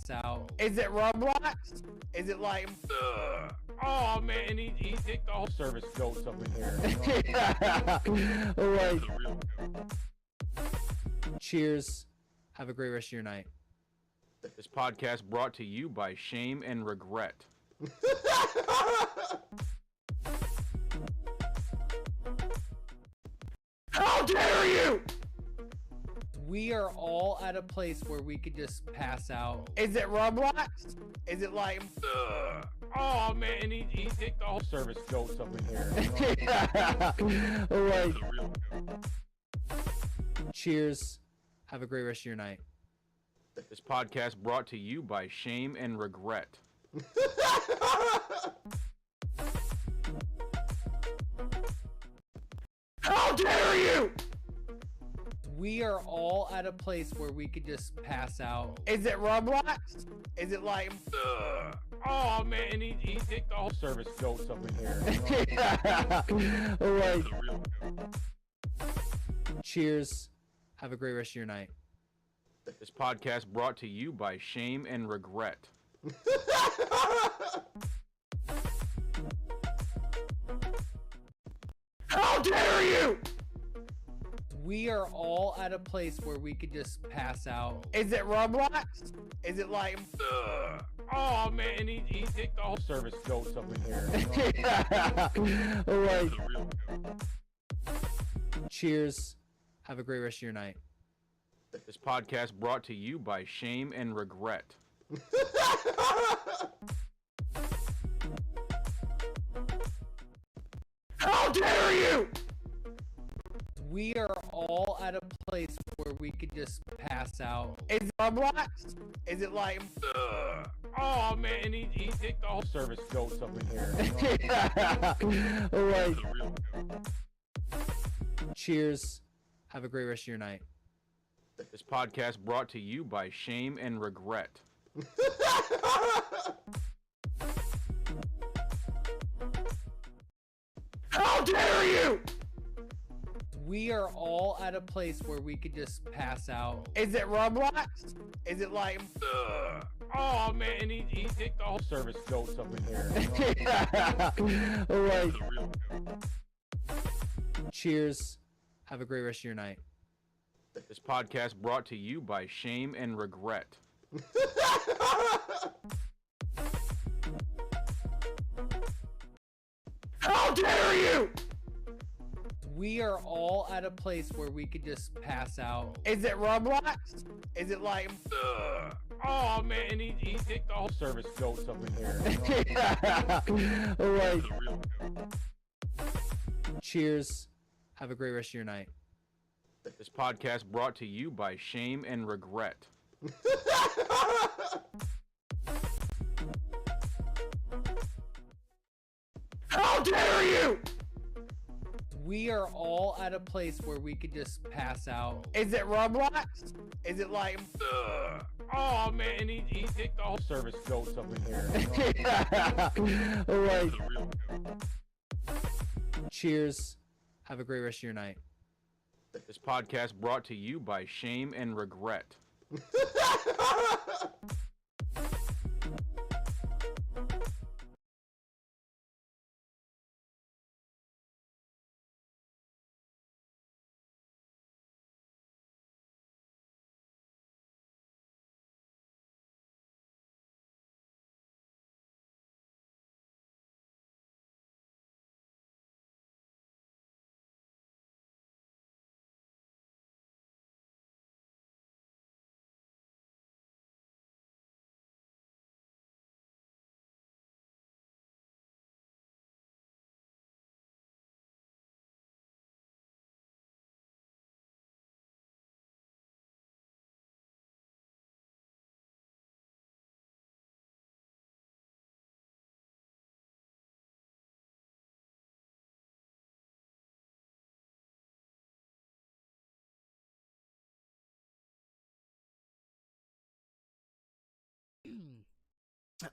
out. Is it Roblox? Is it like, Oh man, he think the whole service goes up in here. like, Cheers. Have a great rest of your night. This podcast brought to you by shame and regret. how dare you? We are all at a place where we could just pass out. Is it Roblox? Is it like, Oh man, he think the whole service goes up in here. like, Cheers. Have a great rest of your night. This podcast brought to you by shame and regret. how dare you? We are all at a place where we could just pass out. Is it Roblox? Is it like, Oh man, he think the whole service goes up in here. like, Cheers. Have a great rest of your night. This podcast brought to you by shame and regret. how dare you? We are all at a place where we could just pass out. Is it Roblox? Is it like, Oh man, he think the whole service goes up in here. like, Cheers. Have a great rest of your night. This podcast brought to you by shame and regret. how dare you? We are all at a place where we could just pass out. Is it Roblox? Is it like, Oh man, he think the whole service goes up in here. like, Cheers. Have a great rest of your night. This podcast brought to you by shame and regret. how dare you? We are all at a place where we could just pass out. Is it Roblox? Is it like, Oh man, he think the whole service goes up in here. like, Cheers. Have a great rest of your night. This podcast brought to you by shame and regret. how dare you? We are all at a place where we could just pass out. Is it Roblox? Is it like, Oh man, he think the whole service goes up in here. like, Cheers. Have a great rest of your night. This podcast brought to you by shame and regret. how dare you? We are all at a place where we could just pass out. Is it Roblox? Is it like, Oh man, he think the whole service goes up in here. like, Cheers. Have a great rest of your night. This podcast brought to you by shame and regret.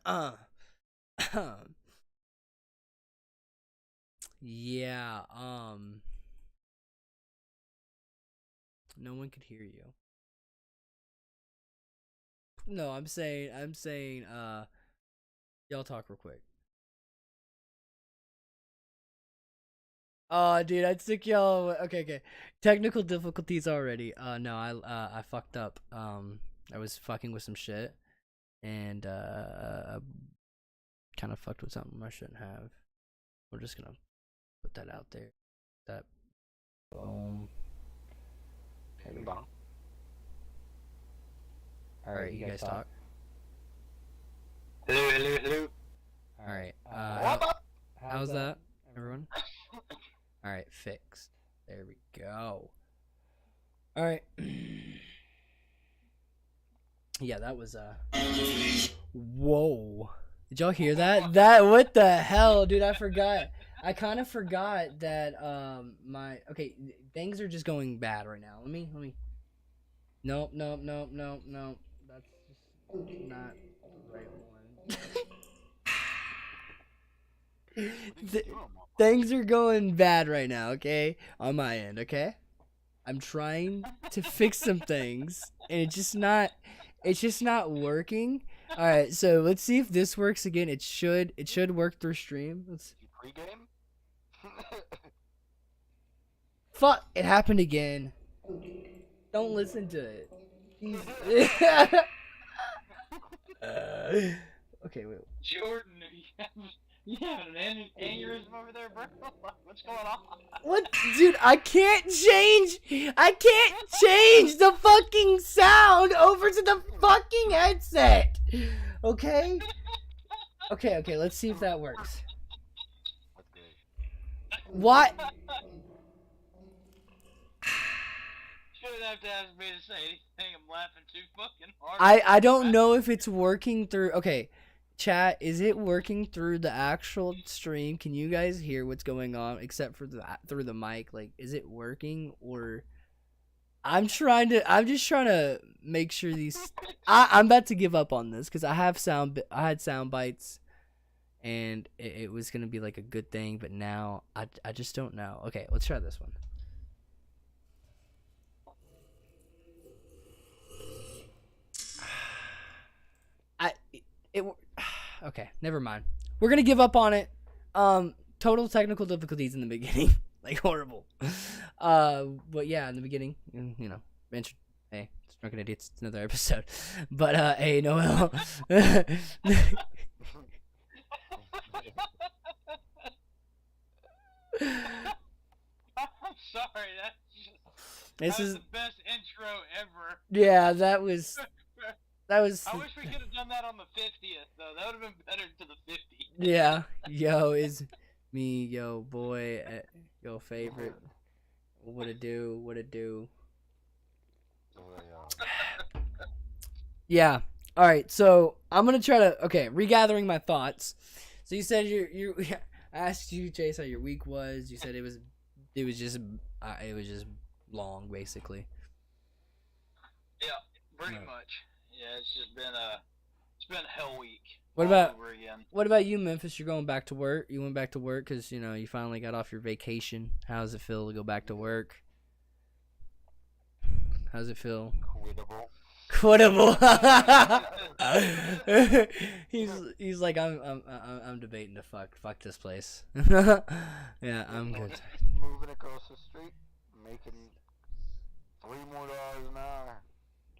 uh yeah, no one could hear you. No, I'm saying, y'all talk real quick. Oh, dude, I took y'all. Okay. Technical difficulties already. No, I fucked up. I was fucking with some shit, and I kind of fucked with something I shouldn't have. We're just gonna put that out there. That. There we go. All right, you guys talk. Hello. All right. How's that, everyone? All right, fixed. There we go. All right. Yeah, that was whoa. Did y'all hear that? What the hell, dude? I forgot. I kind of forgot that okay, things are just going bad right now. Let me. Nope. That's just not the right one. Things are going bad right now, okay? On my end, okay? I'm trying to fix some things, and it's just not working. All right, so let's see if this works again. It should work through stream. Let's Pre-game? Fuck, it happened again. Don't listen to it. Okay, wait. Jordan, you have an aneurysm over there, bro? What's going on? What, dude? I can't change the fucking sound over to the fucking headset. Okay. Okay. Let's see if that works. What? Shouldn't have to ask me to say anything. I'm laughing too fucking hard. I don't know if it's working through. Okay, chat, is it working through the actual stream? Can you guys hear what's going on except for through the mic? Like, is it working, or I'm just trying to make sure these. I'm about to give up on this because I had sound bites, and it was gonna be like a good thing, but now I just don't know. Okay, let's try this one. Okay, never mind. We're gonna give up on it. Total technical difficulties in the beginning, like horrible. But yeah, in the beginning, you know, hey, it's Drunken Idiots. It's another episode. But hey, Noel. I'm sorry. That was the best intro ever. Yeah, that was. I wish we could have done that on the 50th, though. That would have been better to the 50th. Yeah. Yo, is me, yo, boy, yo, favorite. What it do? Yeah. All right. So I'm gonna try to regathering my thoughts. So you said you I asked you, Chase, how your week was. You said it was just long, basically. Yeah, pretty much. Yeah, it's been a hell week. What about you, Memphis? You're going back to work. You went back to work because you finally got off your vacation. How does it feel to go back to work? How does it feel? Quittable. he's like I'm debating to fuck this place. Yeah, I'm good. Moving across the street, making $3 more an hour.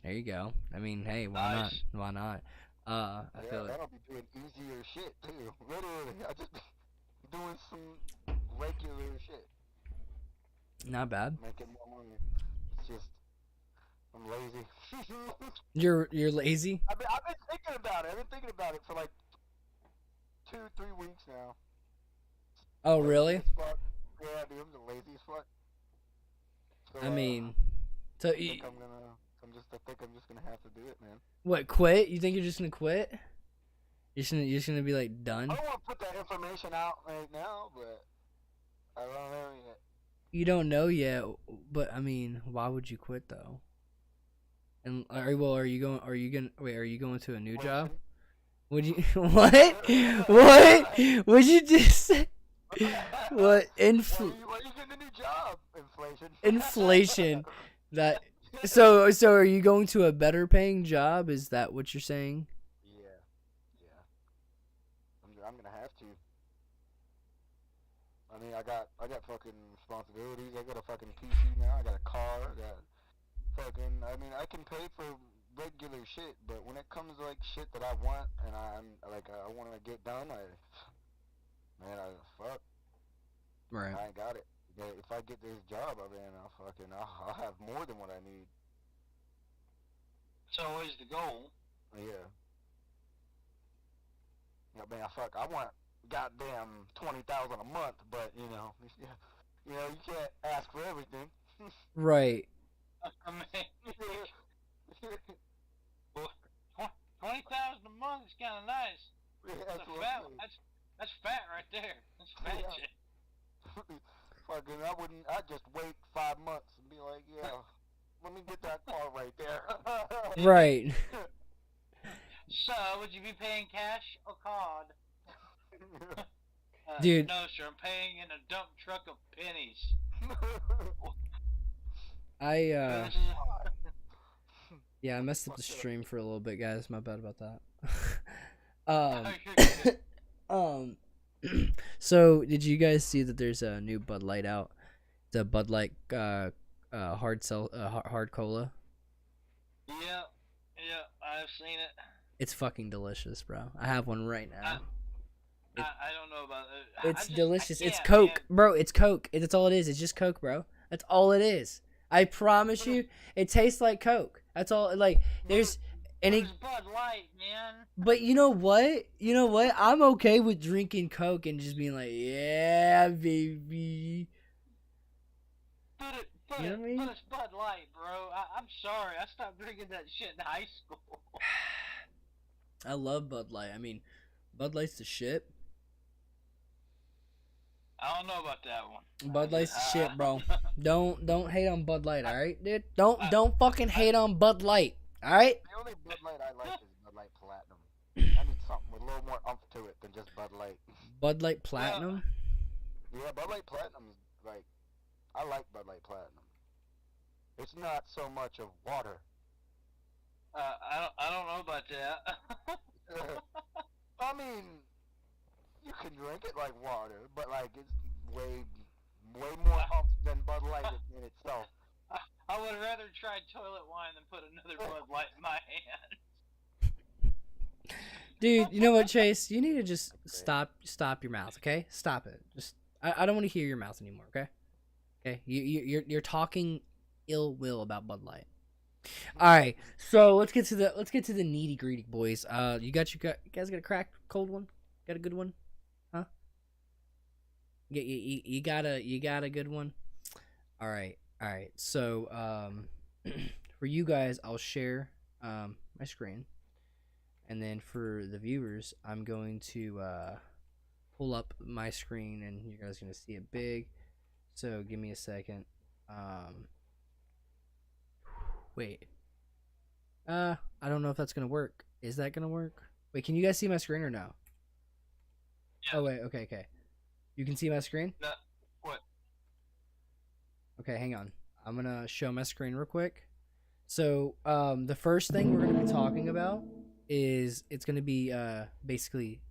There you go. I mean, hey, why not? Why not? I feel that'll be doing easier shit too. Literally, I just doing some regular shit. Not bad. Making more money. It's just I'm lazy. You're lazy? I've been thinking about it. I've been thinking about it for like 2-3 weeks now. Oh, really? Yeah, dude, I'm the laziest fuck. So, I mean, so I think I'm just gonna have to do it, man. What, quit? You think you're just gonna quit? You're just gonna be like done? I don't want to put that information out right now, but I don't know yet. You don't know yet, but I mean, why would you quit though? And are you going to a new job? Would you what? What? Would you just say? What? Why are you getting a new job? Inflation. Inflation. That So are you going to a better paying job? Is that what you're saying? Yeah, yeah. I'm gonna have to. I mean, I got fucking responsibilities. I got a fucking PC now. I got a car. I got fucking. I mean, I can pay for regular shit, but when it comes to like shit that I want and I'm like I want to get done, fuck, Right. I ain't got it. But if I get this job, I mean, I'll have more than what I need. It's always the goal. Yeah. I mean, I want goddamn 20,000 a month, but you can't ask for everything. Right. I mean, well, 20,000 a month is kind of nice. Yeah, That's fat right there. That's fat Yeah. shit. Fucking, I'd just wait 5 months and be like, yeah, let me get that car right there. Right. So, would you be paying cash or card? Dude. No, sir. I'm paying in a dump truck of pennies. Yeah, I messed up the stream for a little bit, guys. My bad about that. So did you guys see that there's a new Bud Light out? The Bud Light hard cola. Yeah, I've seen it. It's fucking delicious, bro. I have one right now. I don't know about it. It's delicious. It's Coke, man. Bro. It's Coke. That's all it is. It's just Coke, bro. That's all it is. I promise you, it tastes like Coke. That's all. Like there's any Bud Light, man. But you know what? I'm okay with drinking Coke and just being like, yeah, baby. But You know what I mean? it's Bud Light, bro. I'm sorry. I stopped drinking that shit in high school. I love Bud Light. I mean, Bud Light's the shit. I don't know about that one. Bud Light's the shit, bro. Don't hate on Bud Light, all right, dude. Don't fucking hate on Bud Light, all right? The only Bud Light I like is Bud Light Platinum. I need something with a little more umph to it than just Bud Light. Bud Light Platinum. Yeah, Bud Light Platinum is like, I like Bud Light Platinum. It's not so much of water. I don't know about that. I mean, you can drink it like water, but like it's way more umph than Bud Light in itself. I would rather try toilet wine than put another Bud Light in my hand. Dude, you know what, Chase? You need to just stop your mouth, okay? Stop it. Just I don't want to hear your mouth anymore, okay? Okay, you're talking ill will about Bud Light. All right, so let's get to the nitty gritty, boys. You guys got a cracked cold one? Got a good one? Huh? You got a good one? All right. So for you guys, I'll share my screen, and then for the viewers, I'm going to pull up my screen, and you guys are gonna see it big. So give me a second. Wait. I don't know if that's gonna work. Is that gonna work? Wait, can you guys see my screen or no? Yeah. Oh wait, okay. You can see my screen? No, what? Okay, hang on. I'm gonna show my screen real quick. So, the first thing we're gonna be talking about is it's gonna be basically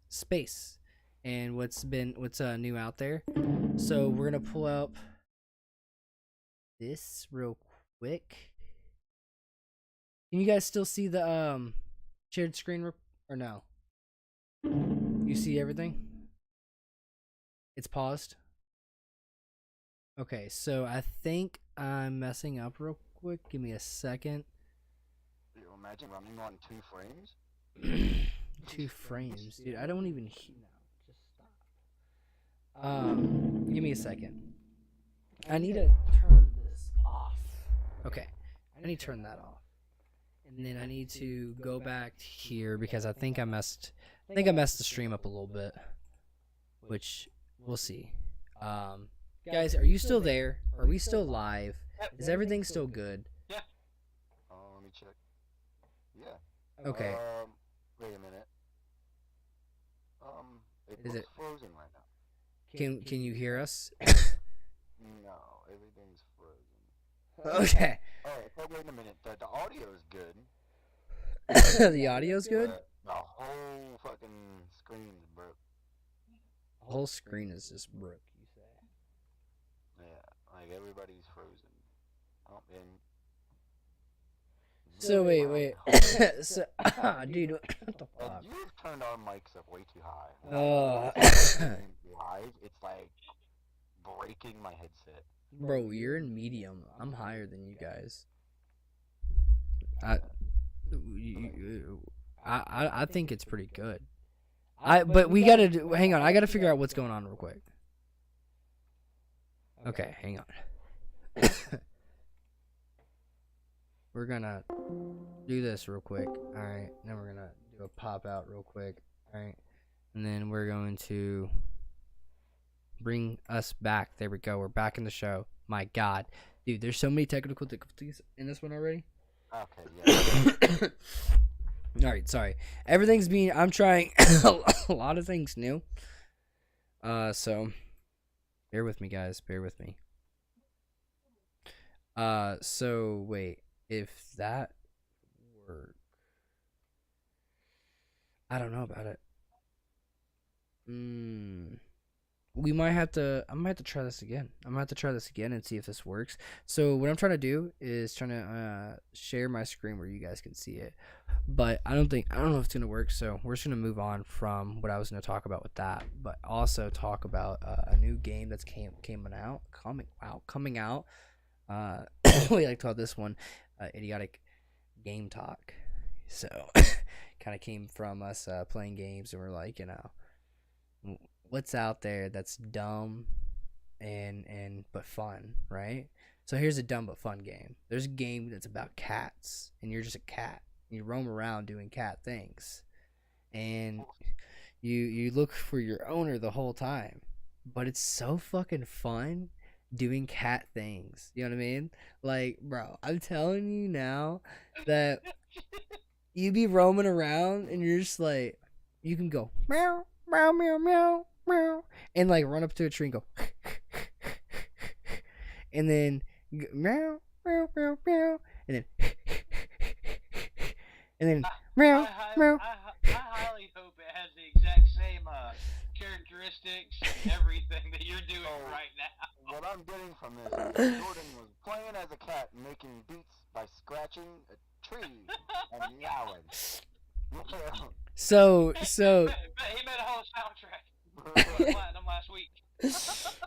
space and what's new out there. So we're gonna pull up this real quick. Can you guys still see the shared screen or no? You see everything? It's paused. Okay, so I think I'm messing up real quick. Give me a second. You imagine running on 2 frames? 2 frames, dude. I don't even hear. No, just stop. Give me a second. I need to turn this off. Okay, I need to turn that off, and then I need to go back here because I think I messed the stream up a little bit, which we'll see. Guys, are you still there? Are we still live? Is everything still good? Yeah. Let me check. Yeah. Okay. Wait a minute. It Is looks it frozen right now. Can you hear us? No, everything's frozen. Okay. Alright, But wait a minute, the audio is good. The audio's good. But the whole fucking screen is broke. The whole screen is just broke. You say. Yeah, like everybody's frozen. Oh, and So wait. So, dude, what the fuck? you've turned our mics up way too high. Live, it's like breaking my headset. Bro, you're in medium. I'm higher than you guys. I think it's pretty good. But we gotta hang on. I gotta figure out what's going on real quick. Okay, hang on. We're gonna do this real quick. All right, then we're gonna do a pop out real quick. All right, and then we're going to bring us back. There we go. We're back in the show. My God, dude, there's so many technical difficulties in this one already. Okay, yeah. All right, sorry. Everything's being. I'm trying a lot of things new. So bear with me, guys. Bear with me. So wait, if that worked, I don't know about it. We might have to. I might have to try this again. I'm gonna have to try this again and see if this works. So what I'm trying to do is trying to share my screen where you guys can see it, but I don't know if it's gonna work. So we're just gonna move on from what I was gonna talk about with that, but also talk about a new game that's coming out. We like to call this one idiotic game talk. So kind of came from us playing games, and we're like, what's out there that's dumb and but fun, right? So here's a dumb but fun game. There's a game that's about cats, and you're just a cat. You roam around doing cat things, and you look for your owner the whole time. But it's so fucking fun doing cat things. You know what I mean? Like, bro, I'm telling you now that you be roaming around, and you're just like, you can go meow, meow, meow, meow, meow, and like run up to a tree and go, and then meow, meow, meow, meow, and then, and then meow, meow. I highly hope it has the exact same characteristics and everything that you're doing right now. What I'm getting from this is that Jordan was playing as a cat, making beats by scratching a tree and meowing. So But he made a whole soundtrack for Platinum last week.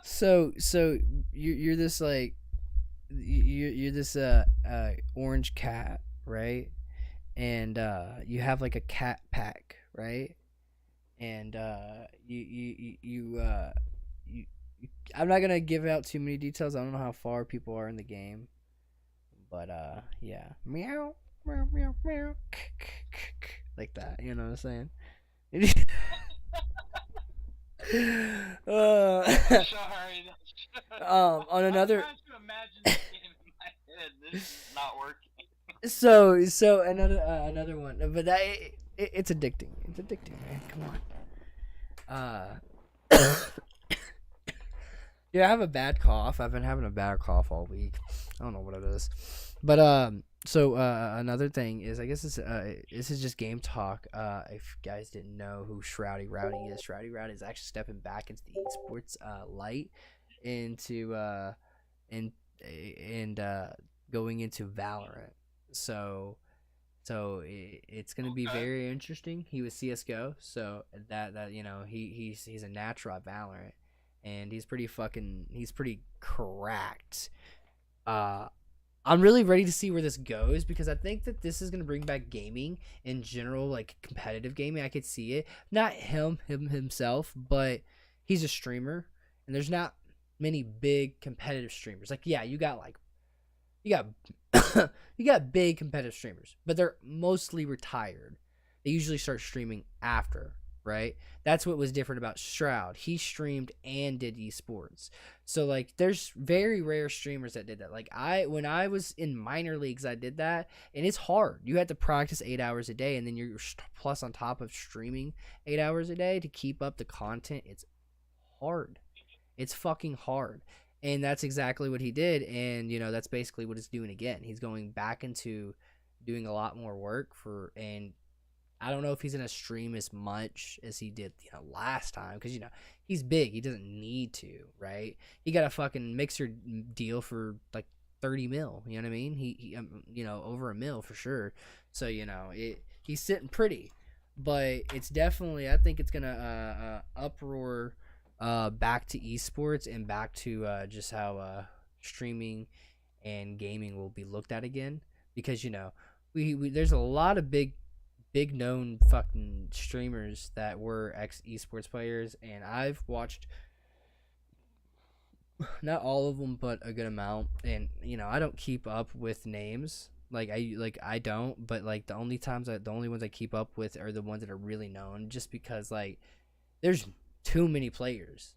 so you're this like you're this orange cat, right? And you have like a cat pack, right? And you I'm not gonna give out too many details. I don't know how far people are in the game, but yeah, meow, meow, meow, meow, like that. You know what I'm saying? Sorry. On another. I'm trying to imagine this game in my head. This is not working. So another one, but that it's addicting. It's addicting, man. Come on. Yeah, I have a bad cough. I've been having a bad cough all week. I don't know what it is, but so another thing is, I guess this is just game talk. If you guys didn't know who Shroudy Rowdy is, Shroudy Rowdy is actually stepping back into the esports light, into and going into Valorant. So it's gonna be very interesting. He was CS:GO, so that he's a natural at Valorant, and he's pretty cracked. I'm really ready to see where this goes, because I think that this is gonna bring back gaming in general, like competitive gaming. I could see it. Not him himself, but he's a streamer, and there's not many big competitive streamers. Like, yeah, you got you got big competitive streamers, but they're mostly retired. They usually start streaming after, right? That's what was different about Shroud. He streamed and did esports. So like, there's very rare streamers that did that. Like when I was in minor leagues, I did that, and it's hard. You had to practice 8 hours a day, and then you're plus on top of streaming 8 hours a day to keep up the content. It's hard. It's fucking hard. And that's exactly what he did. And, that's basically what he's doing again. He's going back into doing a lot more work and I don't know if he's going to stream as much as he did, last time. Because, he's big. He doesn't need to, right? He got a fucking mixer deal for, like, 30 mil. You know what I mean? He over $1 million for sure. So, he's sitting pretty. But it's definitely, I think it's going to uproar back to esports and back to just how streaming and gaming will be looked at again. Because, we there's a lot of big known fucking streamers that were ex esports players, and I've watched not all of them but a good amount. And I don't keep up with names, I don't, but like the only ones I keep up with are the ones that are really known, just because like there's too many players,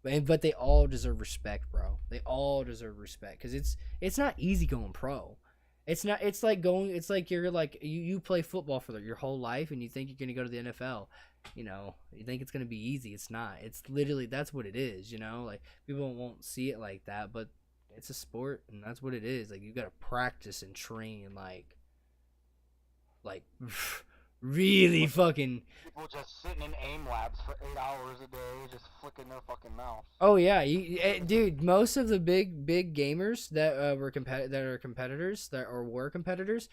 but they all deserve respect, bro. They all deserve respect, because it's not easy going pro. It's not. It's like you're like you play football for your whole life, and you think you're gonna go to the NFL. You think it's gonna be easy. It's not. It's literally, that's what it is. Like people won't see it like that, but it's a sport, and that's what it is. Like you gotta practice and train, like really fucking. People just sitting in aim labs for 8 hours a day, just flicking their fucking mouth. Oh yeah, dude. Most of the big gamers that were competitors were competitors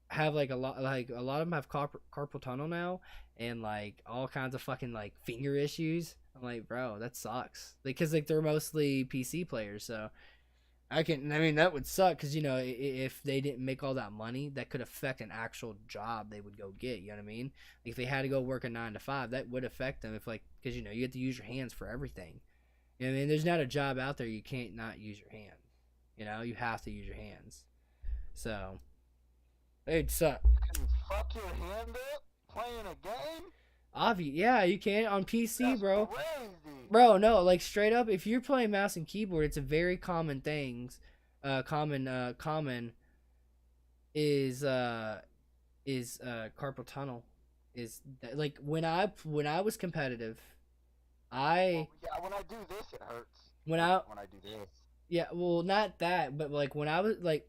have a lot of them have carpal tunnel now, and like all kinds of fucking like finger issues. I'm like, bro, that sucks. Because like they're mostly PC players, so. That would suck, because if they didn't make all that money, that could affect an actual job they would go get. You know what I mean? Like if they had to go work a 9 to 5, that would affect them. Because you have to use your hands for everything. You know what I mean? There's not a job out there you can't not use your hands. You have to use your hands. So it'd suck. You can fuck your hand up playing a game. Yeah, you can on PC, That's bro. Crazy. Bro, no, like straight up, if you're playing mouse and keyboard, it's a very common thing. Common is carpal tunnel. Is that, like when I was competitive, yeah, when I do this, it hurts. When I do this. Yeah, well, not that, but like when I was like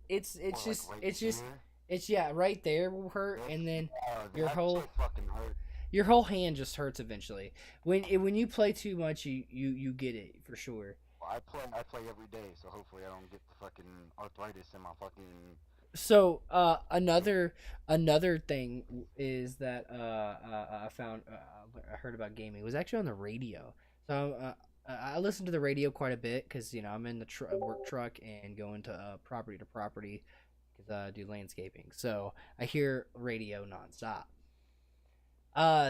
it's just right it's just here? it's right there will hurt, and then your that whole shit fucking hurt. your whole hand just hurts eventually. When you play too much, you get it for sure. Well, I play every day, so hopefully I don't get the fucking arthritis in my fucking. So another thing is that I found I heard about gaming. It was actually on the radio. So I listen to the radio quite a bit, because I'm in the work truck and going to property to property, because I do landscaping. So I hear radio nonstop.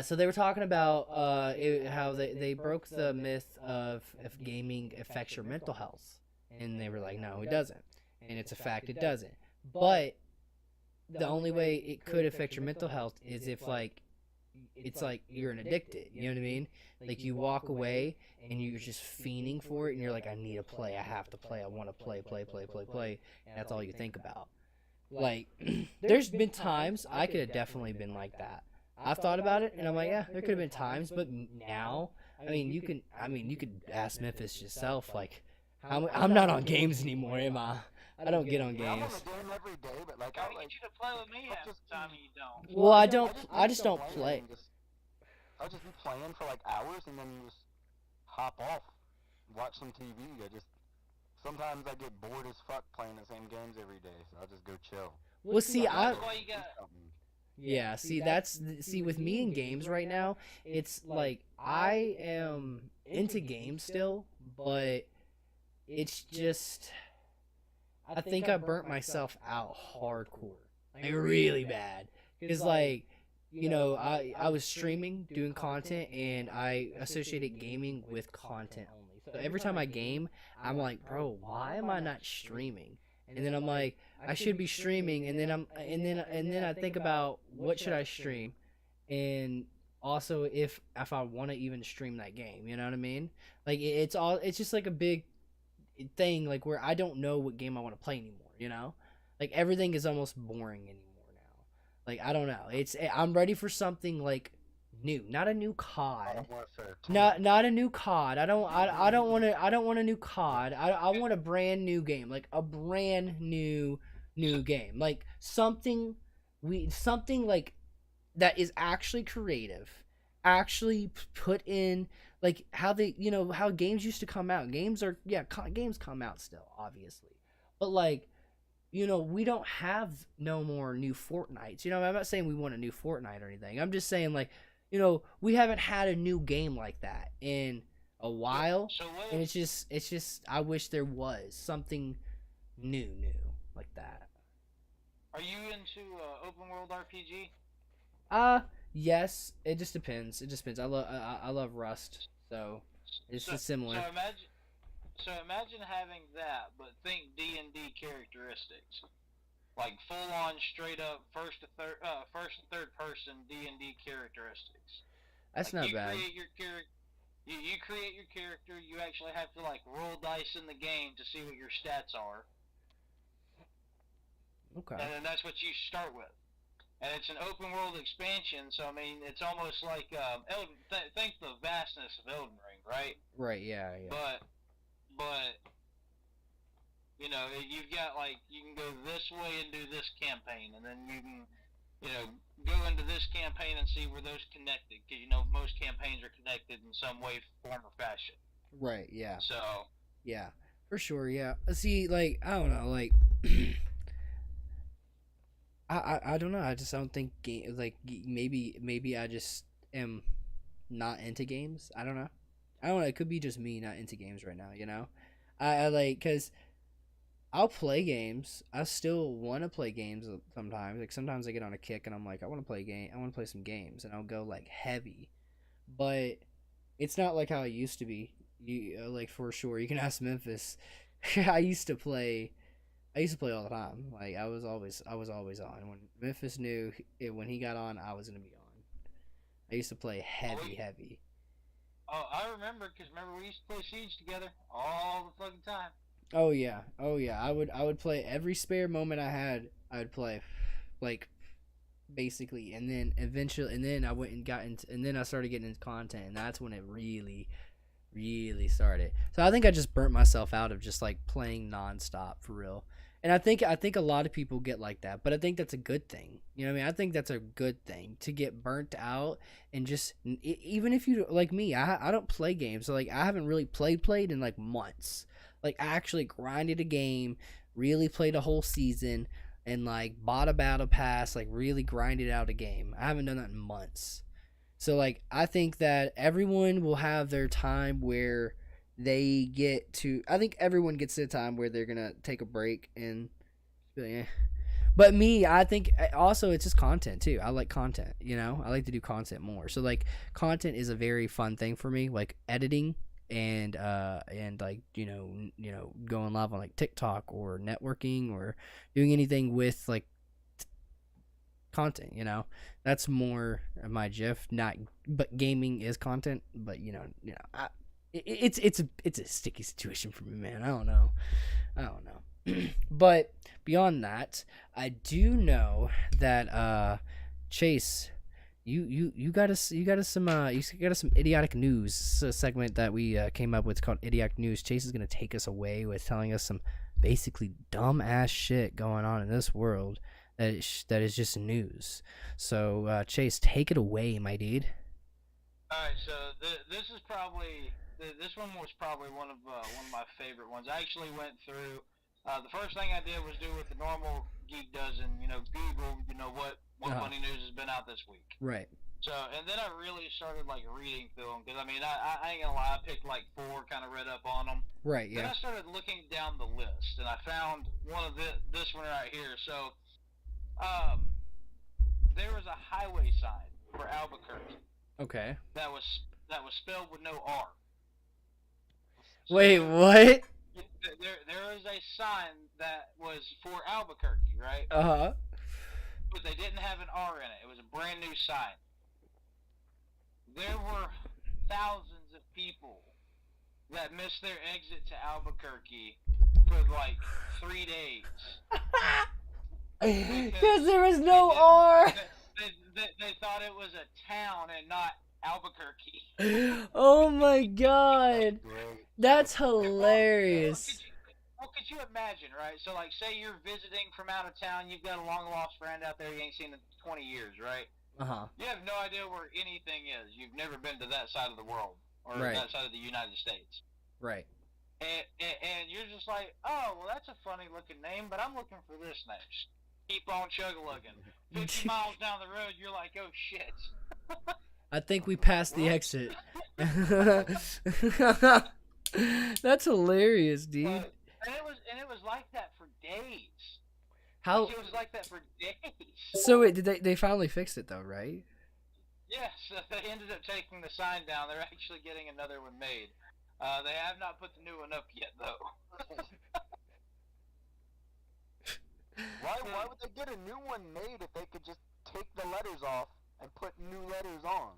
So they were talking about how they broke the myth of if gaming affects your mental health, and they were like, no, it doesn't, and it's a fact, it doesn't. But the only way it could affect your mental health is if it's like you're an addicted. You know what I mean? Like you walk away and you're just fiending for it, and you're like, I need to play, I have to play, I want to play, and that's all you think about. Like, there's been times I could have definitely been like that. I've thought about it, and I'm like, yeah, there could have been times, but now, you could ask Memphis yourself, like, I'm not on games anymore, am I? I don't get on Yeah, I'm on games. the game every day, but like I get you to play with me half the time, and you don't. Well, I just don't play. I'll just be playing for like hours and then just hop off, watch some TV. Sometimes I get bored as fuck playing the same games every day, so I'll just go chill. Well, see, That's why you got. Yeah, see with me in games right now, it's like I am into games still, but it's just I think I burnt myself out hardcore, like really bad, because like I was streaming, doing content, and I associated gaming with content only. So every time I game, I'm like, bro, why am I not streaming? And then I'm like, I should be streaming, and then I think about what should I stream, and also if I want to even stream that game, you know what I mean? Like it's just like a big thing, like where I don't know what game I want to play anymore, like everything is almost boring anymore now. Like I don't know, I'm ready for something like New, not a new COD. Modern Warfare 2. Not a new COD. I don't want a new COD. I want a brand new game, like a brand new game, like something like that is actually creative, actually put in, like how they, how games used to come out. Games are, games come out still, obviously, but like, we don't have no more new Fortnites. I'm not saying we want a new Fortnite or anything. I'm just saying, like, we haven't had a new game like that in a while, and it's just I wish there was something new like that. Are you into open world RPG? Yes, it just depends. I love Rust, so it's just similar. So imagine having that, but think D&D characteristics, like full on, straight up first and third person D&D characteristics. That's like not bad. You create your character. You actually have to like roll dice in the game to see what your stats are. Okay. And then that's what you start with. And it's an open world expansion, so I mean, it's almost like think the vastness of Elden Ring, right? Right. Yeah. But you've got like, you can go this way and do this campaign, and then you can go into this campaign and see where those connected, because most campaigns are connected in some way, form, or fashion. Right. Yeah. So. Yeah, for sure. Yeah. See, like, I don't know, like. I don't know. I just don't think maybe I just am not into games. I don't know. It could be just me not into games right now. I like, cause I'll play games. I still want to play games sometimes. Like sometimes I get on a kick and I'm like, I want to play some games, and I'll go like heavy, but it's not like how I used to be. Like for sure. You can ask Memphis. I used to play all the time. Like I was always on. When Memphis knew it, when he got on, I was gonna be on. I used to play heavy. Oh, I remember, because we used to play Siege together all the fucking time. Oh yeah. I would play every spare moment I had. I would play, like, basically, and then eventually, and then I went and got into, and then I started getting into content, and that's when it really started. So I think I just burnt myself out of just like playing nonstop for real. And I think a lot of people get like that, but I think that's a good thing. You know what I mean? I think that's a good thing, to get burnt out, and just, even if you, like me, I don't play games. So like I haven't really played in like months. Like I actually grinded a game, really played a whole season, and like bought a battle pass, like really grinded out a game. I haven't done that in months. So like I think that everyone will have their time where they get to, I think everyone gets to a time where they're gonna take a break and be like, eh. But me, I think also it's just content too. I like content, I like to do content more. So like content is a very fun thing for me, like editing and like going live on like TikTok or networking or doing anything with like content. That's more of my GIF. But gaming is content. But it's a sticky situation for me, man. I don't know. But beyond that, I do know that Chase, you got us some idiotic news. This is a segment that we came up with called Idiotic News. Chase is gonna take us away with telling us some basically dumb ass shit going on in this world that is just news. So Chase, take it away, my dude. All right, so this one was probably one of my favorite ones. I actually went through. The first thing I did was do what the normal geek does, and Google, what funny news has been out this week. Right. So, and then I really started like reading through them, because I ain't gonna lie, I picked like 4, kind of read up on them. Right. Yeah. Then I started looking down the list, and I found one of this one right here. So, there was a highway sign for Albuquerque. Okay. That was spelled with no R. So wait, what? There was a sign that was for Albuquerque, right? Uh-huh. But they didn't have an R in it. It was a brand new sign. There were thousands of people that missed their exit to Albuquerque for like 3 days. Because there was no R. they thought it was a town and not Albuquerque. Oh my god. Great. That's Well, hilarious. could you imagine, right? So, like, say you're visiting from out of town, you've got a long lost friend out there you ain't seen in 20 years, right? Uh-huh. You have no idea where anything is. You've never been to that side of the world or Right. that side of the United States. Right. And you're just like, oh, well, that's a funny looking name, but I'm looking for this next. Keep on chug-a-lugging. 50 miles down the road, you're like, oh, shit. I think we passed the exit. That's hilarious, dude. And it was like that for days. How? Like, it was like that for days. So wait, did they finally fixed it though, right? Yes, they ended up taking the sign down. They're actually getting another one made. They have not put the new one up yet, though. Why would they get a new one made if they could just take the letters off and put new letters on?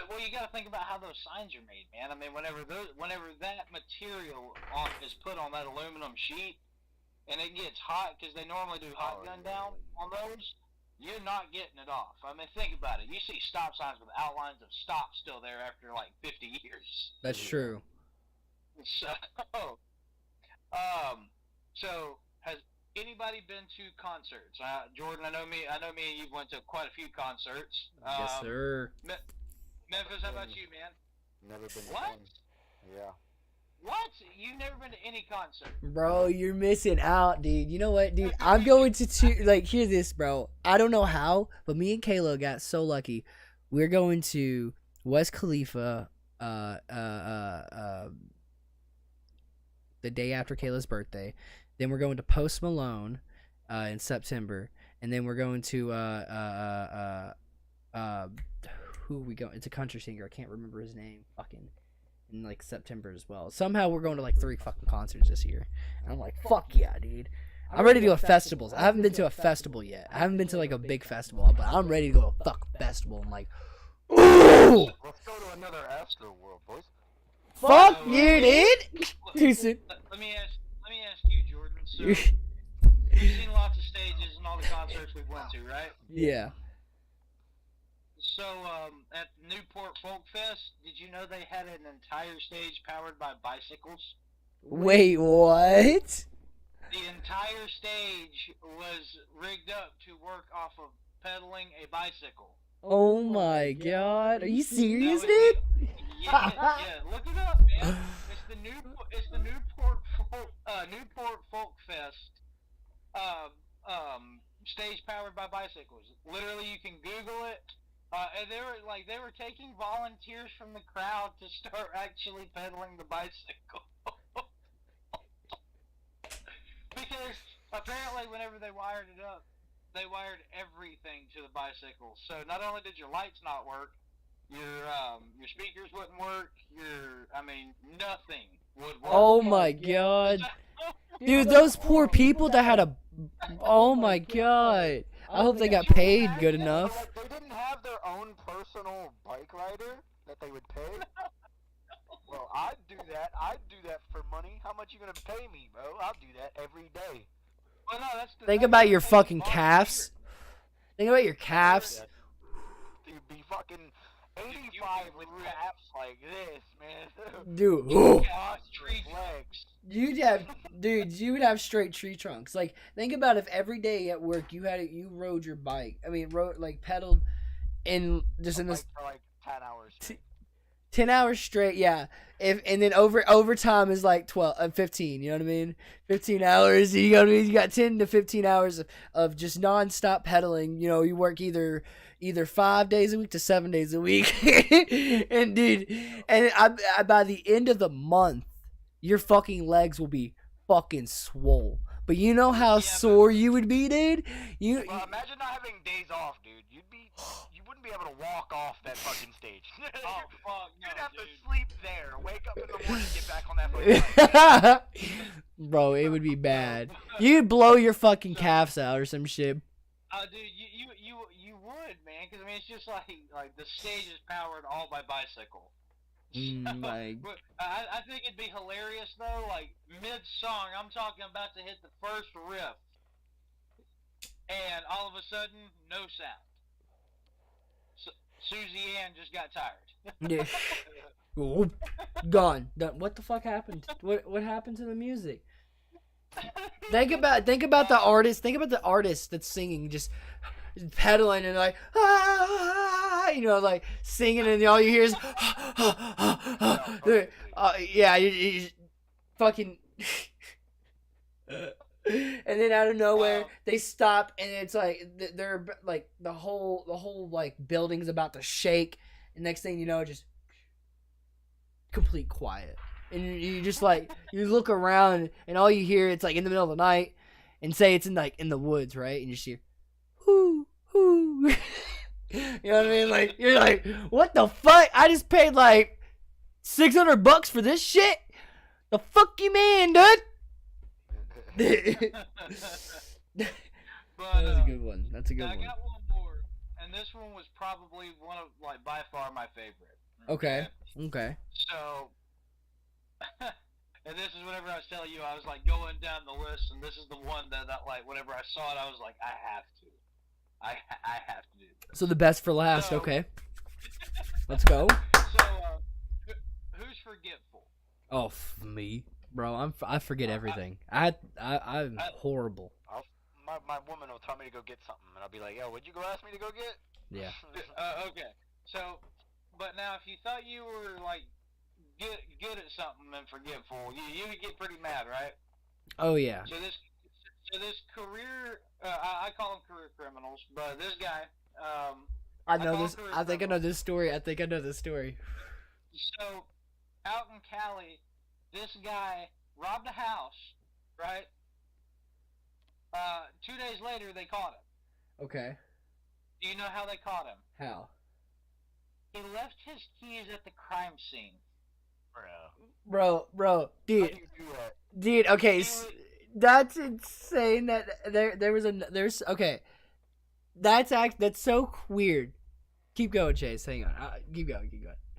Well, you got to think about how those signs are made, man. I mean, whenever that material is put on that aluminum sheet, and it gets hot, because they normally do hot gun down on those, you're not getting it off. I mean, think about it. You see stop signs with outlines of stop still there after like 50 years. That's true. So has anybody been to concerts? Jordan, I know me and you went to quite a few concerts. Yes, sir. Memphis, how about you, man? Never been to What? one. Yeah. What? You've never been to any concert? Bro, you're missing out, dude. You know what, dude? I'm going to like hear this, bro. I don't know how, but me and Kayla got so lucky. We're going to West Khalifa the day after Kayla's birthday. Then we're going to Post Malone in September, and then we're going to who are we going? It's a country singer. I can't remember his name. Fucking in like September as well. Somehow we're going to like 3 fucking concerts this year. And I'm like, fuck yeah, dude. I'm ready to go to festivals. I haven't been to a festival yet. I haven't been to like a big festival, but I'm ready to go to a fuck festival. I'm like, ooh, Let's go to another Astro World, boys. fuck you, dude. Too soon. Let me ask you, Jordan. So you've seen lots of stages and all the concerts we've went to, right? Yeah. So, at Newport Folk Fest, did you know they had an entire stage powered by bicycles? Wait, what? The entire stage was rigged up to work off of pedaling a bicycle. Oh my god. Are you serious, That dude? was- Yeah, look it up, man. It's the Newport Folk Fest, stage powered by bicycles. Literally, you can Google it. And they were taking volunteers from the crowd to start actually pedaling the bicycle. Because apparently whenever they wired it up, they wired everything to the bicycle. So not only did your lights not work, your speakers wouldn't work, nothing would work. Oh my god. Dude, those poor people that had a... Oh my god. I hope they got paid good enough. Like, they didn't have their own personal bike rider that they would pay. Well, I'd do that. I'd do that for money. How much you gonna pay me, bro? I'll do that every day. Well, no, that's the Think thing. about your They fucking volunteer. calves. Think about your calves. You'd be fucking 85 with calves like this, man. Dude, Yeah, tree legs. you would have straight tree trunks. Like, think about if every day at work you rode your bike. I mean, pedaled in just in this For like 10 hours. 10 hours straight, yeah. And then overtime is like 15, you know what I mean? 15 hours, you know what I mean? You got 10 to 15 hours of just nonstop pedaling. You know, you work either 5 days a week to 7 days a week. And dude, and I by the end of the month, your fucking legs will be fucking swole. But you know how sore you would be, dude? Well, imagine not having days off, dude. You wouldn't be able to walk off that fucking stage. Oh, fuck no, You'd have dude. to sleep there, wake up in the morning, get back on that fucking bike. Bro, it would be bad. You'd blow your fucking calves out or some shit. Dude, you would, man, because I mean it's just like the stage is powered all by bicycle. My... But I think it'd be hilarious though, like mid-song, I'm talking about to hit the first riff, and all of a sudden, no sound. Susie Ann just got tired. Yeah. Whoop. Gone. Done. What the fuck happened? What happened to the music? Think about the artist. Think about the artist that's singing, just pedaling and like, like singing, and all you hear is, yeah, you fucking. And then out of nowhere, they stop, and it's like they're like the whole like building's about to shake, and next thing you know, just complete quiet. And you just like, you look around, and all you hear, it's like in the middle of the night, and say it's in the woods, right? And you just hear, whoo, whoo. You know what I mean? Like, you're like, what the fuck? I just paid like $600 for this shit? The fuck you mean, dude? But, That's a good one. That's a good I one. got one more, and this one was probably one of, like, by far my favorite. Okay. So, and this is whenever I was telling you, I was like going down the list, and this is the one that like, whenever I saw it, I was like, I have to do this. So the best for last. So- Okay. Let's go. So, who's forgetful? Oh, me, bro. I forget everything. I'm horrible. My woman will tell me to go get something, and I'll be like, yo, would you go ask me to go get? Yeah. Okay. So, but now if you thought you were like good at something and forgetful, you would get pretty mad, right? Oh yeah. So this career, I call them career criminals, but this guy, I know call this. career I think I know criminals. this story. So, out in Cali, this guy robbed a house, right? 2 days later, they caught him. Okay. Do you know how they caught him? How? He left his keys at the crime scene. Bro. Bro, How dude, do you do that? dude. Okay, He was- that's insane. That there's okay. That's so weird. Keep going, Chase. Hang on. Keep going.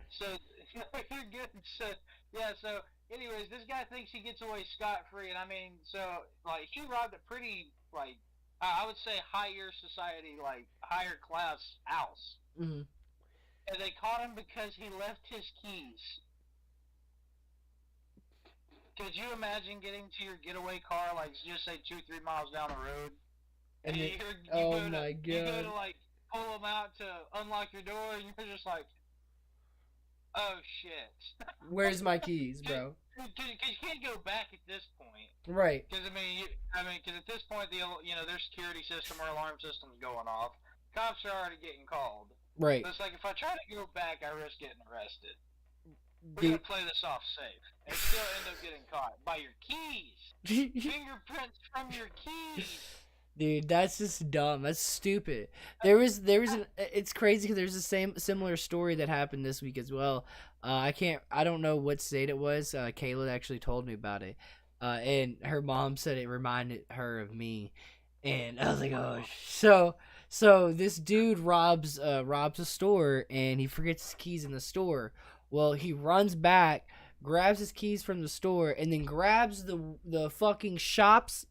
So, you're good. So, yeah, so, anyways, this guy thinks he gets away scot-free, and I mean, so, like, he robbed a pretty, like, I would say higher society, like, higher class house. Mm-hmm. And they caught him because he left his keys. Could you imagine getting to your getaway car, like, just say 2-3 miles down the road? And you it- go oh my You go God. to, like, pull them out to unlock your door, and you're just like, oh, shit. Where's my keys, bro? Because you can't go back at this point. Right. Because because at this point, their security system or alarm system's going off. Cops are already getting called. Right. So it's like, if I try to go back, I risk getting arrested. We're Dude. gonna play this off safe, and still end up getting caught by your keys. Fingerprints from your keys. Dude, that's just dumb. That's stupid. It's crazy because there's the similar story that happened this week as well. I don't know what state it was. Kayla actually told me about it. And her mom said it reminded her of me. And I was like, oh, so this dude robs a store, and he forgets his keys in the store. Well, he runs back, grabs his keys from the store, and then grabs the fucking shop's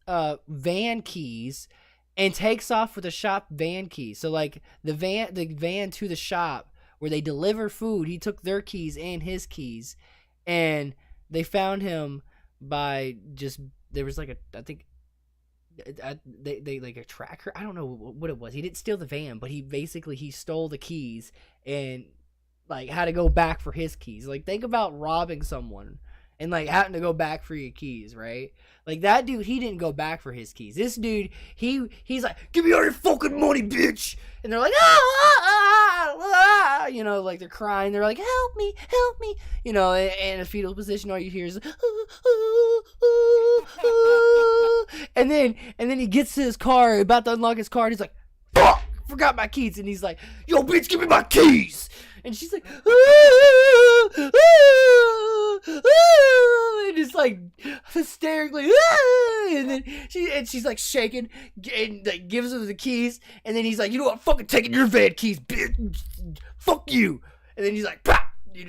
van keys and takes off with the shop van keys. So like the van to the shop where they deliver food, he took their keys and his keys, and they found him by there was like they like a tracker. I don't know what it was. He didn't steal the van, but he stole the keys and like had to go back for his keys. Like, think about robbing someone and like having to go back for your keys, right? Like, that dude, he didn't go back for his keys. This dude, he's like, give me all your fucking money, bitch. And they're like, like they're crying. They're like, help me, in a fetal position. All you hear is, and then he gets to his car, about to unlock his car, and he's like, fuck, forgot my keys. And he's like, yo, bitch, give me my keys. And she's like, and just like hysterically, and then she's like shaking and like gives him the keys, and then he's like, you know what, I'm fucking taking your van keys, bitch, fuck you. And then he's like, pop,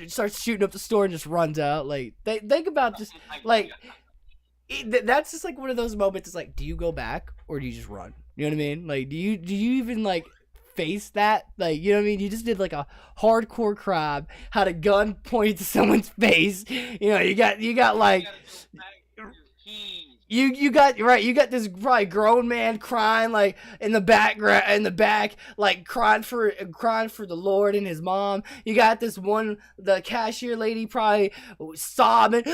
starts shooting up the store and just runs out. Like, think about just like that's just like one of those moments. It's like, do you go back or do you just run? You know what I mean? Like, do you even like face that. Like, you know what I mean? You just did like a hardcore crime, had a gun pointed to someone's face. You know, you got like. You got right. You got this probably grown man crying like in the back, like crying for the Lord and his mom. You got this the cashier lady probably sobbing, you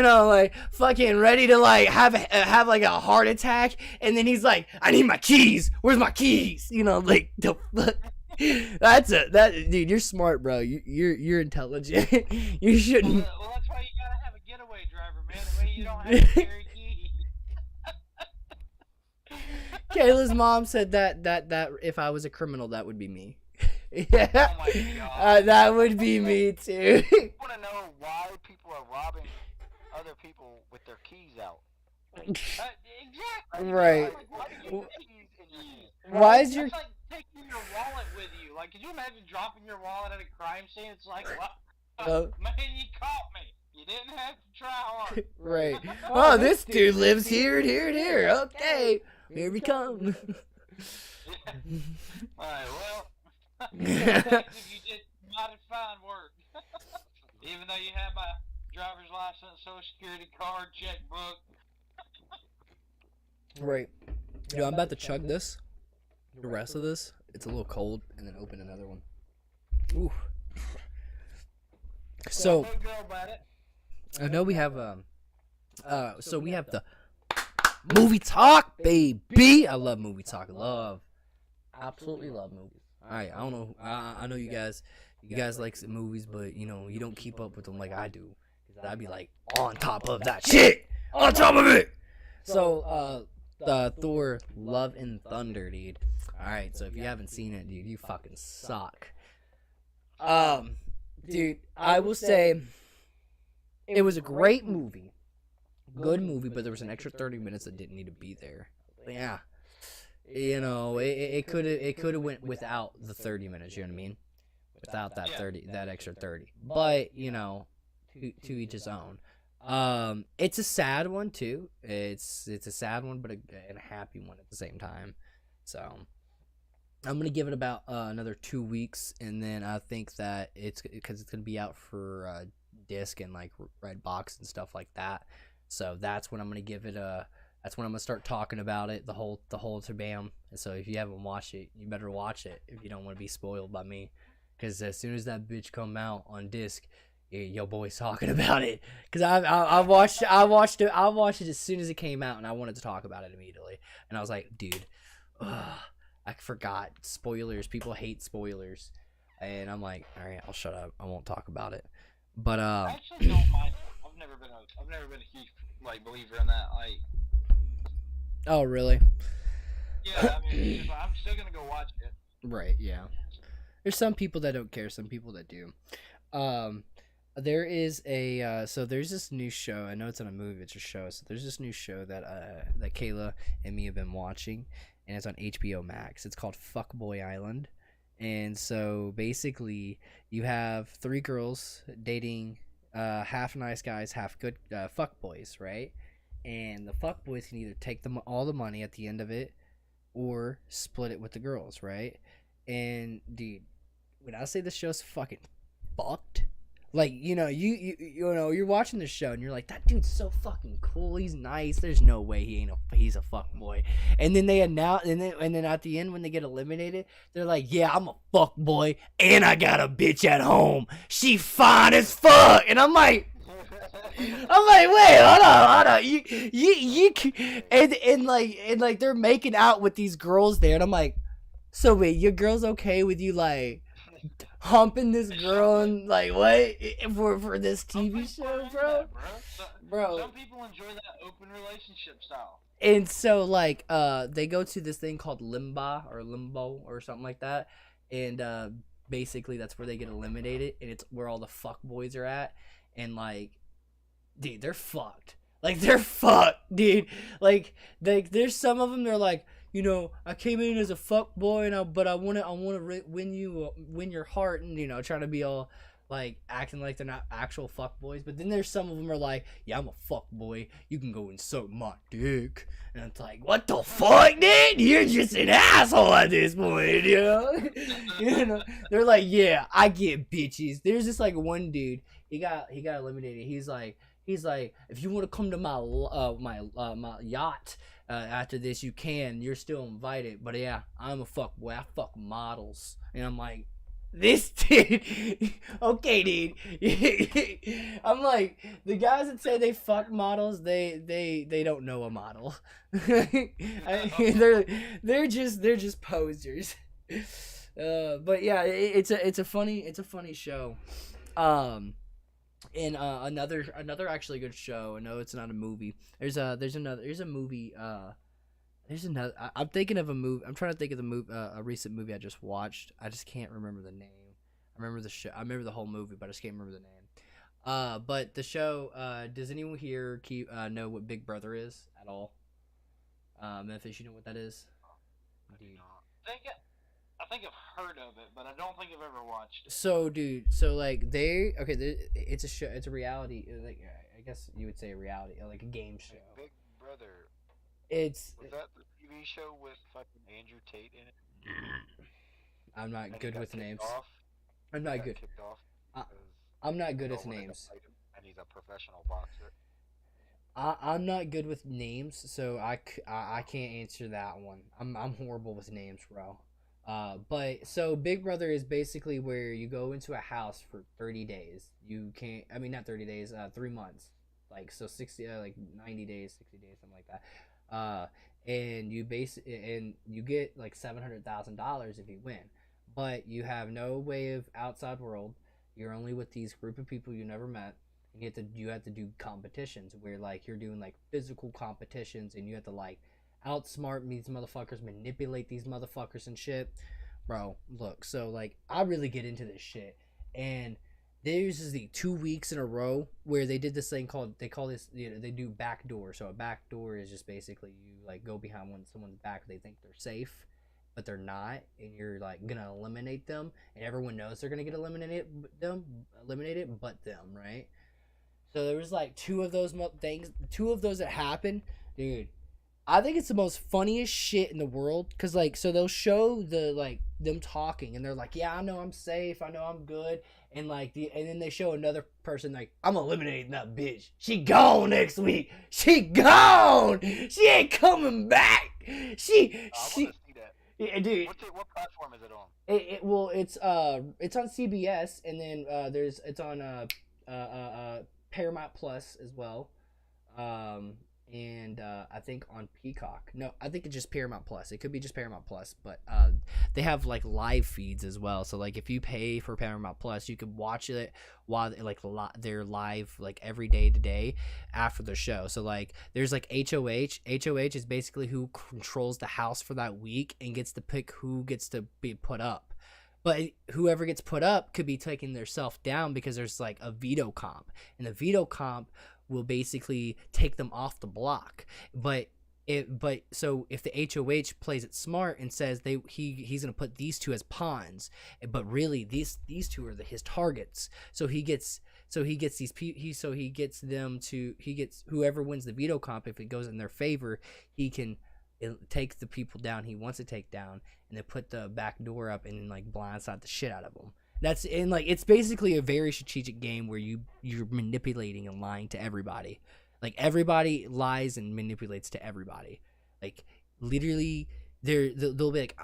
know, like fucking ready to like have like a heart attack. And then he's like, "I need my keys. Where's my keys?" You know, like the fuck. Dude, you're smart, bro. You're intelligent. You shouldn't. Well, that's why you gotta have a getaway driver, man. That way you don't have to carry keys. Kayla's mom said that if I was a criminal, that would be me. Yeah, oh my God. That would be me too. I want to know why people are robbing other people with their keys out. Exactly. Right. Like, why do you have keys in your hand? Why is your It's like taking your wallet with you. Like, could you imagine dropping your wallet at a crime scene? It's like, what? Man, you caught me. You didn't have to try hard. right? Oh, this dude lives here and here and here. Okay, here we come. Alright, well, if you did mighty fine work. Even though you have my driver's license, social security card, checkbook. Right. You know, I'm about to chug this. The rest of this, it's a little cold, and then open another one. Ooh. So, Hey, girl, about it. I know we have so we have the movie talk, baby. I love movie talk. Absolutely love movies. All right, I don't know. I know you guys like some movies, but you know you don't keep up with them like I do. Cause I'd be like on top of that shit, on top of it. So, Thor: Love and Thunder, dude. All right, so if you haven't seen it, dude, you fucking suck. Dude, I will say it was a great movie, good movie, but there was an extra 30 minutes that didn't need to be there. Yeah, you know, it could have went without the 30 minutes. You know what I mean? Without that extra 30. But you know, to each his own. It's a sad one too. It's a sad one, but a happy one at the same time. So I'm gonna give it about another 2 weeks, and then I think that because it's gonna be out for disc and like Redbox and stuff like that. So that's when I'm gonna give it that's when I'm gonna start talking about it, the whole shabam. And so if you haven't watched it, you better watch it if you don't want to be spoiled by me. Because as soon as that bitch come out on disc, your boy's talking about it. Because I watched it as soon as it came out, and I wanted to talk about it immediately. And I was like, dude, I forgot spoilers. People hate spoilers, and I'm like, all right, I'll shut up. I won't talk about it. But I actually don't mind. I've never been a huge like believer in that. Like, oh really? yeah, I mean, I'm still gonna go watch it. Right. Yeah. There's some people that don't care. Some people that do. There is so there's this new show. I know it's not a movie, it's a show. So there's this new show that Kayla and me have been watching, and it's on HBO Max. It's called Fuckboy Island. And so basically you have 3 girls dating half nice guys, half good fuckboys, right? And the fuckboys can either take all the money at the end of it or split it with the girls, right? And dude, when I say this show's fucking fucked, like, you know, you know, you're watching the show and you're like, that dude's so fucking cool. He's nice. There's no way he's a fuckboy. And then they announce, and then at the end when they get eliminated, they're like, yeah, I'm a fuckboy and I got a bitch at home. She fine as fuck. And I'm like, wait, hold on. You and like they're making out with these girls there, and I'm like, so wait, your girl's okay with you like humping this girl and like what for this TV show, bro? Bro, some people enjoy that open relationship style. And so like they go to this thing called limbo or something like that, and basically that's where they get eliminated, and it's where all the fuck boys are at, and like, dude, they're fucked. Like, they're fucked, dude. Like there's some of them, they're like, you know, I came in as a fuck boy, but I want to win your heart, and you know, trying to be all like acting like they're not actual fuck boys. But then there's some of them are like, yeah, I'm a fuck boy. You can go and suck my dick. And it's like, what the fuck, dude? You're just an asshole at this point, you know? You know? They're like, yeah, I get bitches. There's just like one dude. He got eliminated. He's like, if you want to come to my yacht after this, you can. You're still invited. But yeah, I'm a fuck boy. I fuck models. And I'm like, this dude, okay, dude. I'm like, the guys that say they fuck models, they don't know a model. They're just posers. But yeah, it's a funny show. And another actually good show. No, it's not a movie. There's a movie. I'm thinking of a movie. I'm trying to think of the movie. A recent movie I just watched. I just can't remember the name. I remember the show. I remember the whole movie, but I just can't remember the name. But the show. Does anyone here know what Big Brother is at all? Memphis, you know what that is? Dude. I think I've heard of it, but I don't think I've ever watched it. So, dude. Like it's a show. It's a reality. Like I guess you would say a reality, like a game show. Big Brother. Was that the TV show with fucking Andrew Tate in it? I'm not good with names. I'm not not good. I'm not good with names. And he's a professional boxer. I'm not good with names, so I can't answer that one. I'm horrible with names, bro. But so Big Brother is basically where you go into a house for 30 days. You can't. I mean, not 30 days. 3 months. Like so 60, like 90 days, 60 days, something like that. And you get like $700,000 if you win, but you have no way of outside world. You're only with these group of people you never met, and you have to do competitions where like you're doing like physical competitions, and you have to like outsmart these motherfuckers, manipulate these motherfuckers and shit. Bro, look, so like I really get into this shit, and there's is the 2 weeks in a row where they did this thing they do backdoor. So a backdoor is just basically you like go behind someone's back. They think they're safe, but they're not, and you're like gonna eliminate them, and everyone knows they're gonna get eliminated but them, right? So there was like two of those that happened, dude. I think it's the most funniest shit in the world, because like so they'll show them talking, and they're like, yeah, I know I'm safe, I know I'm good, and like and then they show another person like, I'm eliminating that bitch, she gone next week, she gone, she ain't coming back, she I want to see that. Yeah, dude. What platform is it on? It's on CBS, and then it's on Paramount Plus as well. And I think on Peacock. No, I think it's just Paramount Plus. It could be just Paramount Plus, but they have like live feeds as well. So like if you pay for Paramount Plus, you could watch it while they're live like every day to day after the show. So like there's like HOH. HOH is basically who controls the house for that week and gets to pick who gets to be put up. But whoever gets put up could be taking their self down because there's like a veto comp, and the veto comp will basically take them off the block. So if the HOH plays it smart and says he's gonna put these two as pawns, but really these two are his targets. So he gets whoever wins the veto comp, if it goes in their favor, he can take the people down he wants to take down, and then put the back door up and then like blindside the shit out of them. It's basically a very strategic game where you're manipulating and lying to everybody. Like everybody lies and manipulates to everybody. Like literally, they'll be like,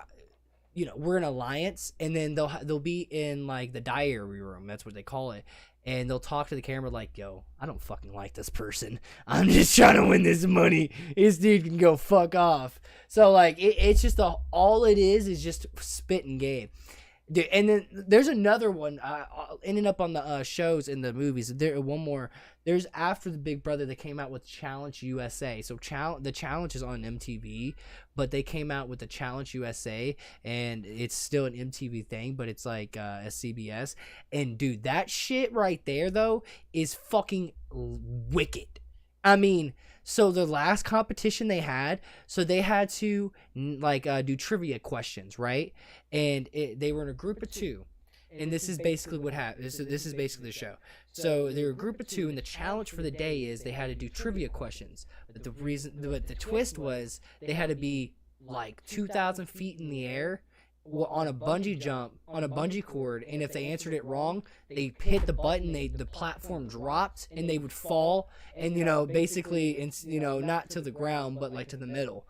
we're an alliance, and then they'll be in like the diary room. That's what they call it. And they'll talk to the camera like, yo, I don't fucking like this person. I'm just trying to win this money. This dude can go fuck off. So like it's just all it is just spit and game. Dude, and then there's another one ending up on the shows and the movies. One more. There's after the Big Brother, they came out with Challenge USA. So the challenge is on MTV, but they came out with the Challenge USA, and it's still an MTV thing, but it's like a CBS. And dude, that shit right there though is fucking wicked. I mean, so the last competition they had, so they had to do trivia questions, right? And they were in a group of two, and this is basically what happened. This is basically the show. So they were a group of 2, and the challenge for the day is they had to do trivia questions. But the twist was they had to be like 2,000 feet in the air on a bungee jump, on a bungee cord, and if they answered it wrong, they hit the button, the platform dropped, and they would fall, and basically, not to the ground, but like to the middle.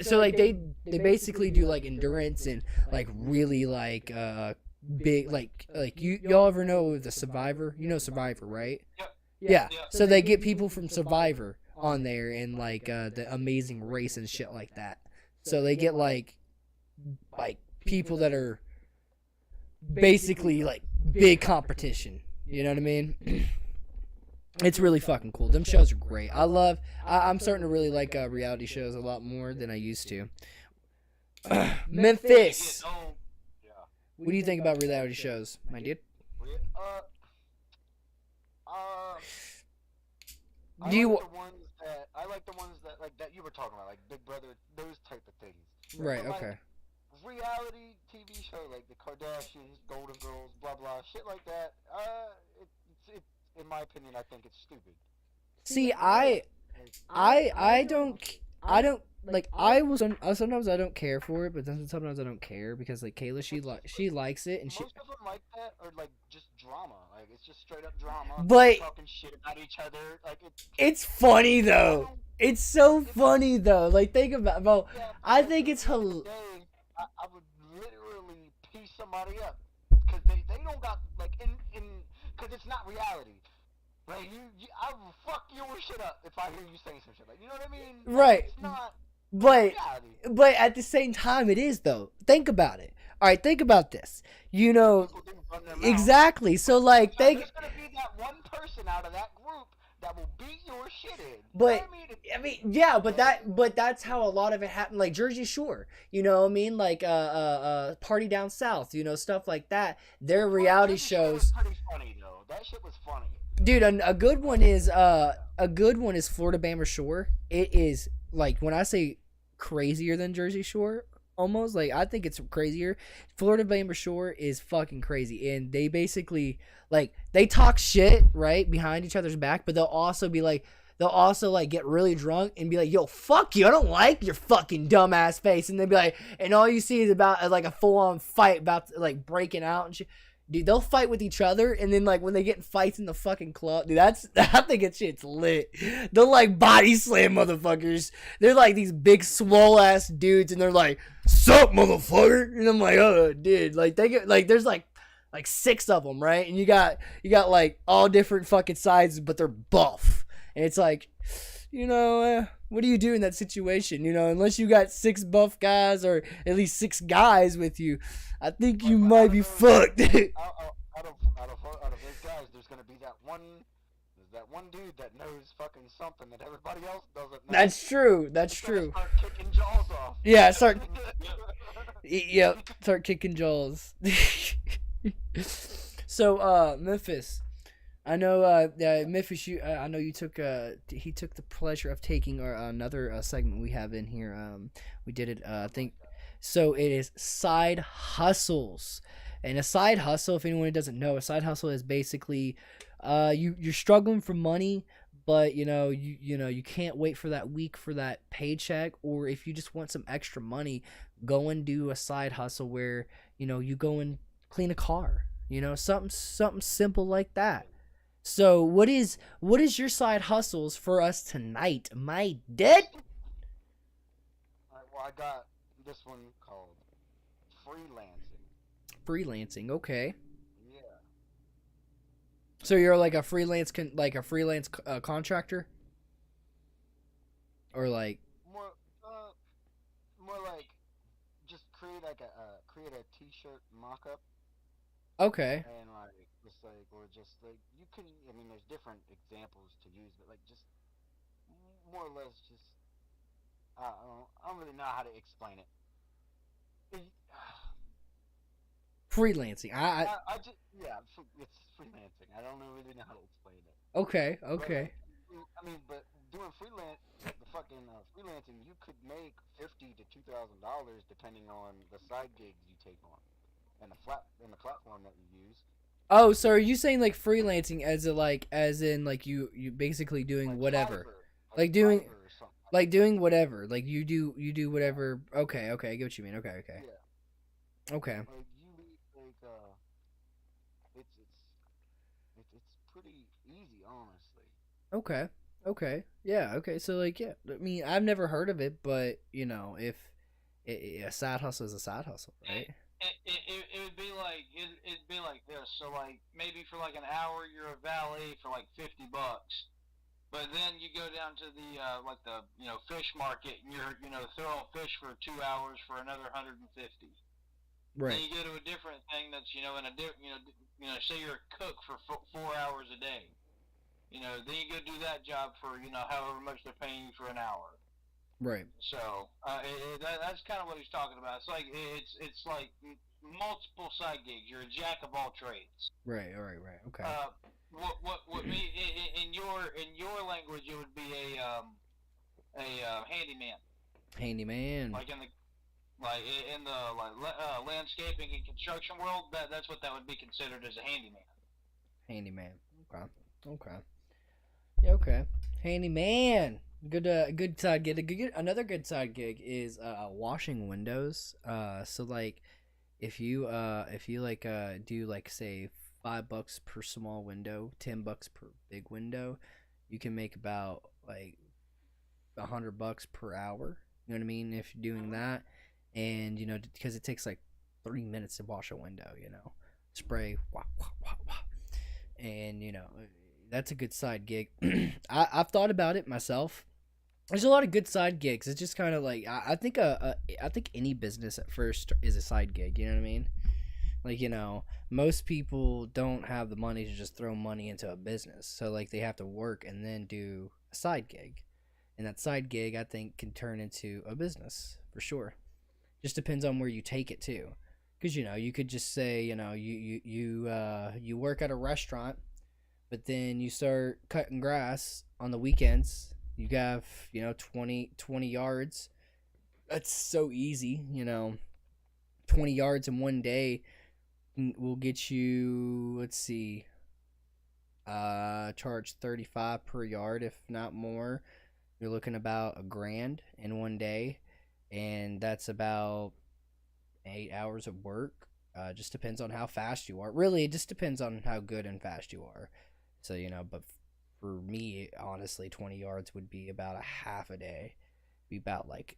So like they basically do like endurance and like really like big like y'all ever know the Survivor? You know Survivor, right? Yeah. So they get people from Survivor on there and like the Amazing Race and shit like that. So they get like people that are basically like big competition. You know what I mean? It's really fucking cool. Them shows are great. I'm starting to really like reality shows a lot more than I used to. Memphis. What do you think about reality shows, my dude? I like the ones that like that you were talking about, like Big Brother, those type of things. Right. But, Okay. Reality TV show like the Kardashians, Golden Girls, blah blah, shit like that. In my opinion, I think it's stupid. See, I don't like. Sometimes I don't care for it, but then sometimes I don't care because like Kayla, she likes it, and most of them like that are like just drama. Like it's just straight up drama. But talking shit about each other. Like it's funny though. It's so funny though. Like think about. Yeah, I think it's hilarious. I would literally piece somebody up because they don't got like because it's not reality. Like I will fuck your shit up if I hear you saying some shit. Like you know what I mean? Right. It's not. But at the same time, it is though. Think about it. All right, think about this. Exactly. So like there's gonna be that one person out of that group that will beat your shit in. But I mean, yeah, but that's how a lot of it happened. Like Jersey Shore, you know what I mean? Like Party Down South, stuff like that. Their reality shows. Was pretty funny though. That shit was funny. Dude, a good one is Florida Bama Shore. It is like when I say crazier than Jersey Shore, almost like I think it's crazier. Florida Bama Shore is fucking crazy, and they basically like they talk shit right behind each other's back, but they'll also get really drunk and be like, "Yo, fuck you! I don't like your fucking dumbass face," and they'll be like, and all you see is about like a full on fight about like breaking out and shit. Dude, they'll fight with each other, and then like when they get in fights in the fucking club, dude, I think that shit's lit. They'll like body slam motherfuckers. They're like these big swole ass dudes, and they're like, "Sup, motherfucker?" And I'm like, "Oh, dude!" Like they get like there's like 6 of them, right? And you got like all different fucking sizes, but they're buff, and it's like, what do you do in that situation? Unless you got 6 buff guys or at least 6 guys with you, I think you might be fucked. Out of those guys, there's gonna be that one dude that knows fucking something that everybody else doesn't know. That's true. Start kicking jaws off. Yeah, start kicking jaws. So, Memphis. I know, Memphis. I know you took. He took the pleasure of taking another segment we have in here. We did it. I think. So it is side hustles, and a side hustle. If anyone doesn't know, a side hustle is basically, you're struggling for money, but you can't wait for that week for that paycheck, or if you just want some extra money, go and do a side hustle where you go and clean a car. Something simple like that. So what is your side hustles for us tonight, my dad? Well, I got this one called freelancing. Freelancing, okay. Yeah. So you're like a freelance contractor, or like more like just create a t-shirt mock-up. Okay. And there's different examples to use, but like just more or less just I don't really know how to explain it. Freelancing. It's freelancing. I don't really know how to explain it. Okay. But doing freelancing, you could make $50 to $2,000 depending on the side gigs you take on. and the platform that you use. Oh, so are you saying like freelancing as in like you basically doing Like whatever, Fiverr, like doing or something like like that. doing whatever, like you do Yeah, whatever. Okay, okay, I get what you mean. Okay, okay, yeah. okay, Like it's pretty easy, honestly. okay, okay. Yeah, okay. So like, yeah, I mean, I've never heard of it, but you know, if a side hustle is a side hustle, right? It would be like it'd be like this. So like maybe for like an hour you're a valet for like $50, but then you go down to the like the fish market and you're throwing fish for 2 hours for another 150. Then Right, you go to a different thing that's in a different say you're a cook for 4 hours a day. Then you go do that job for however much they're paying you for an hour. right, So that's kind of what he's talking about. It's like it's like multiple side gigs. You're a jack of all trades. right, all right, right. Okay. What me in your language it would be a handyman. Handyman, Like in the landscaping and construction world, that's what that would be considered as a handyman. handyman. Okay, okay. Yeah, okay. Handyman. Good side gig. Another good side gig is washing windows. So like, if you like do like say $5 per small window, $10 per big window, you can make about like $100 per hour. You know what I mean? If you're doing that, and you know because it takes like 3 minutes to wash a window. You know, spray, wah, wah, wah, wah. And you know that's a good side gig. I've thought about it myself. There's a lot of good side gigs. It's just kind of like I think any business at first is a side gig. You know what I mean? Like you know, most people don't have the money to just throw money into a business, so like they have to work and then do a side gig, and that side gig I think can turn into a business for sure. Just depends on where you take it to, because you know you could just say you know you work at a restaurant, but then you start cutting grass on the weekends. You have, you know, 20 yards. That's so easy, you know. 20 yards in one day will get you, let's see, charge 35 per yard, if not more. You're looking about $1,000 in one day, and that's about 8 hours of work. Just depends on how fast you are. Really, it just depends on how good and fast you are. So, you know, but for me, honestly, 20 yards would be about a half a day. Be about like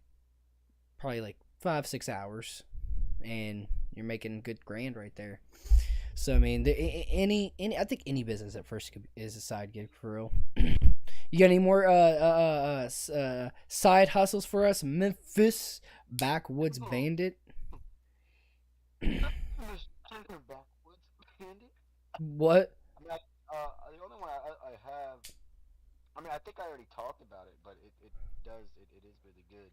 probably like 5-6 hours, and you're making good grand right there. So I mean, any I think any business at first is a side gig for real. You got any more side hustles for us, Memphis backwoods Oh, bandit? just talking backwards, Andy. What? I mean, the only one I have. I mean, I think I already talked about it, but it is really good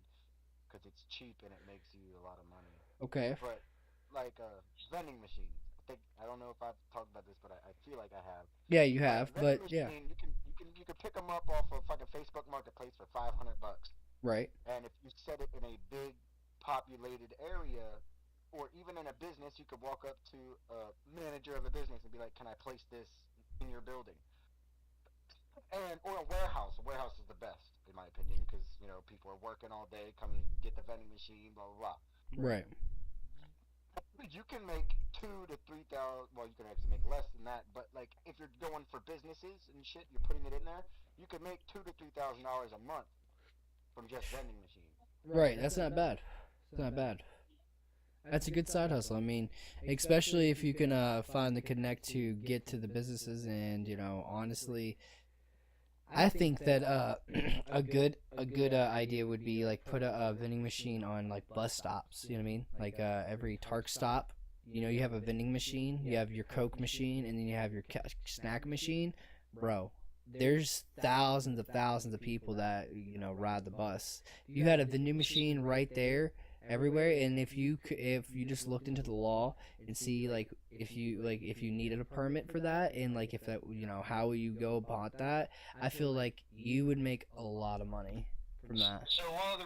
because it's cheap and it makes you a lot of money. Okay. But like vending machines. I don't know if I've talked about this, but I feel like I have. Yeah, you But have, vending but yeah, machine, you can pick them up off of fucking Facebook Marketplace for $500. right. And if you set it in a big populated area, or even in a business, you could walk up to a manager of a business and be like, "Can I place this in your building?" And or a warehouse. A warehouse is the best, in my opinion, because people are working all day. Come get the vending machine, blah blah blah. Right. You can make 2 to 3 thousand. Well, you can actually make less than that. But like, if you're going for businesses and shit, you're putting it in there. You can make $2,000 to $3,000 a month from just vending machines. Right. That's not bad. It's not bad. That's a good side hustle. I mean, especially if you can find the connect to get to the businesses, and you know, honestly, I think that a good idea would be like put a vending machine on like bus stops. You know what I mean? Like every Tark stop, you know, you have a vending machine, you have your Coke machine, and then you have your snack machine, bro. There's thousands of people that you know ride the bus. You had a vending machine right there everywhere, and if you just looked into the law and see if you needed a permit for that, and like if that you know how you go about that, I feel like you would make a lot of money from that. So one of the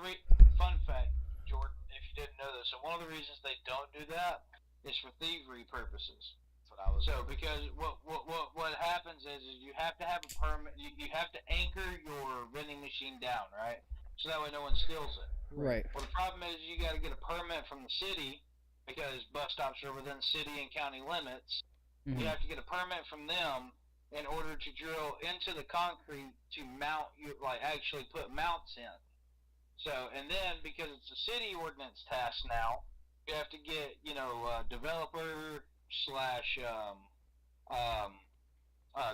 fun fact, Jordan, if you didn't know this, so one of the reasons they don't do that is for thievery purposes. That's what I was. So because what happens is you have to have a permit. You have to anchor your vending machine down, right? So that way no one steals it. Right. Well, the problem is you got to get a permit from the city because bus stops are within city and county limits. Mhm. You have to get a permit from them in order to drill into the concrete to mount you, like actually put mounts in. So, and then because it's a city ordinance task now, you have to get developer slash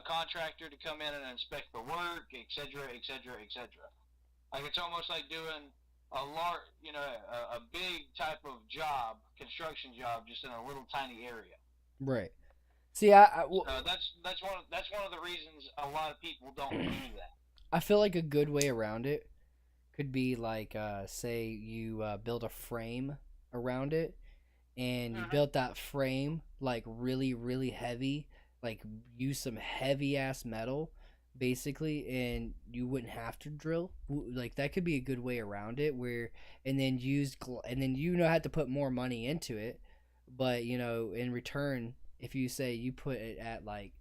contractor to come in and inspect the work, etc., etc., etc. Like it's almost like doing a large, a big type of job, construction job, just in a little tiny area. Right. See, That's one of the reasons a lot of people don't do that. I feel like a good way around it could be like, say you build a frame around it, and you built that frame like really, really heavy, like use some heavy ass metal, basically, and you wouldn't have to drill. Like that could be a good way around it. Where and then and then have to put more money into it, but in return, if you say you put it at like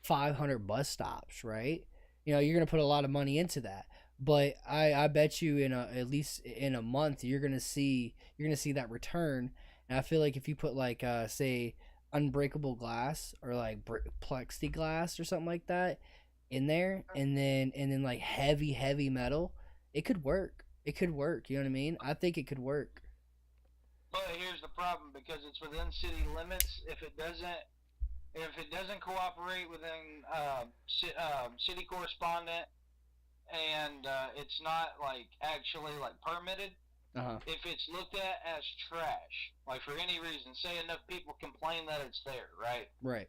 500 bus stops, right? You're gonna put a lot of money into that. But I bet you at least in a month you're gonna see that return. And I feel like if you put like say unbreakable glass or like plexiglass or something like that in there, and then like heavy metal, it could work. It could work. You know what I mean? I think it could work. But here's the problem, because it's within city limits. If it doesn't cooperate within city correspondent, and it's not like actually like permitted, if it's looked at as trash, like for any reason, say enough people complain that it's there, right? Right.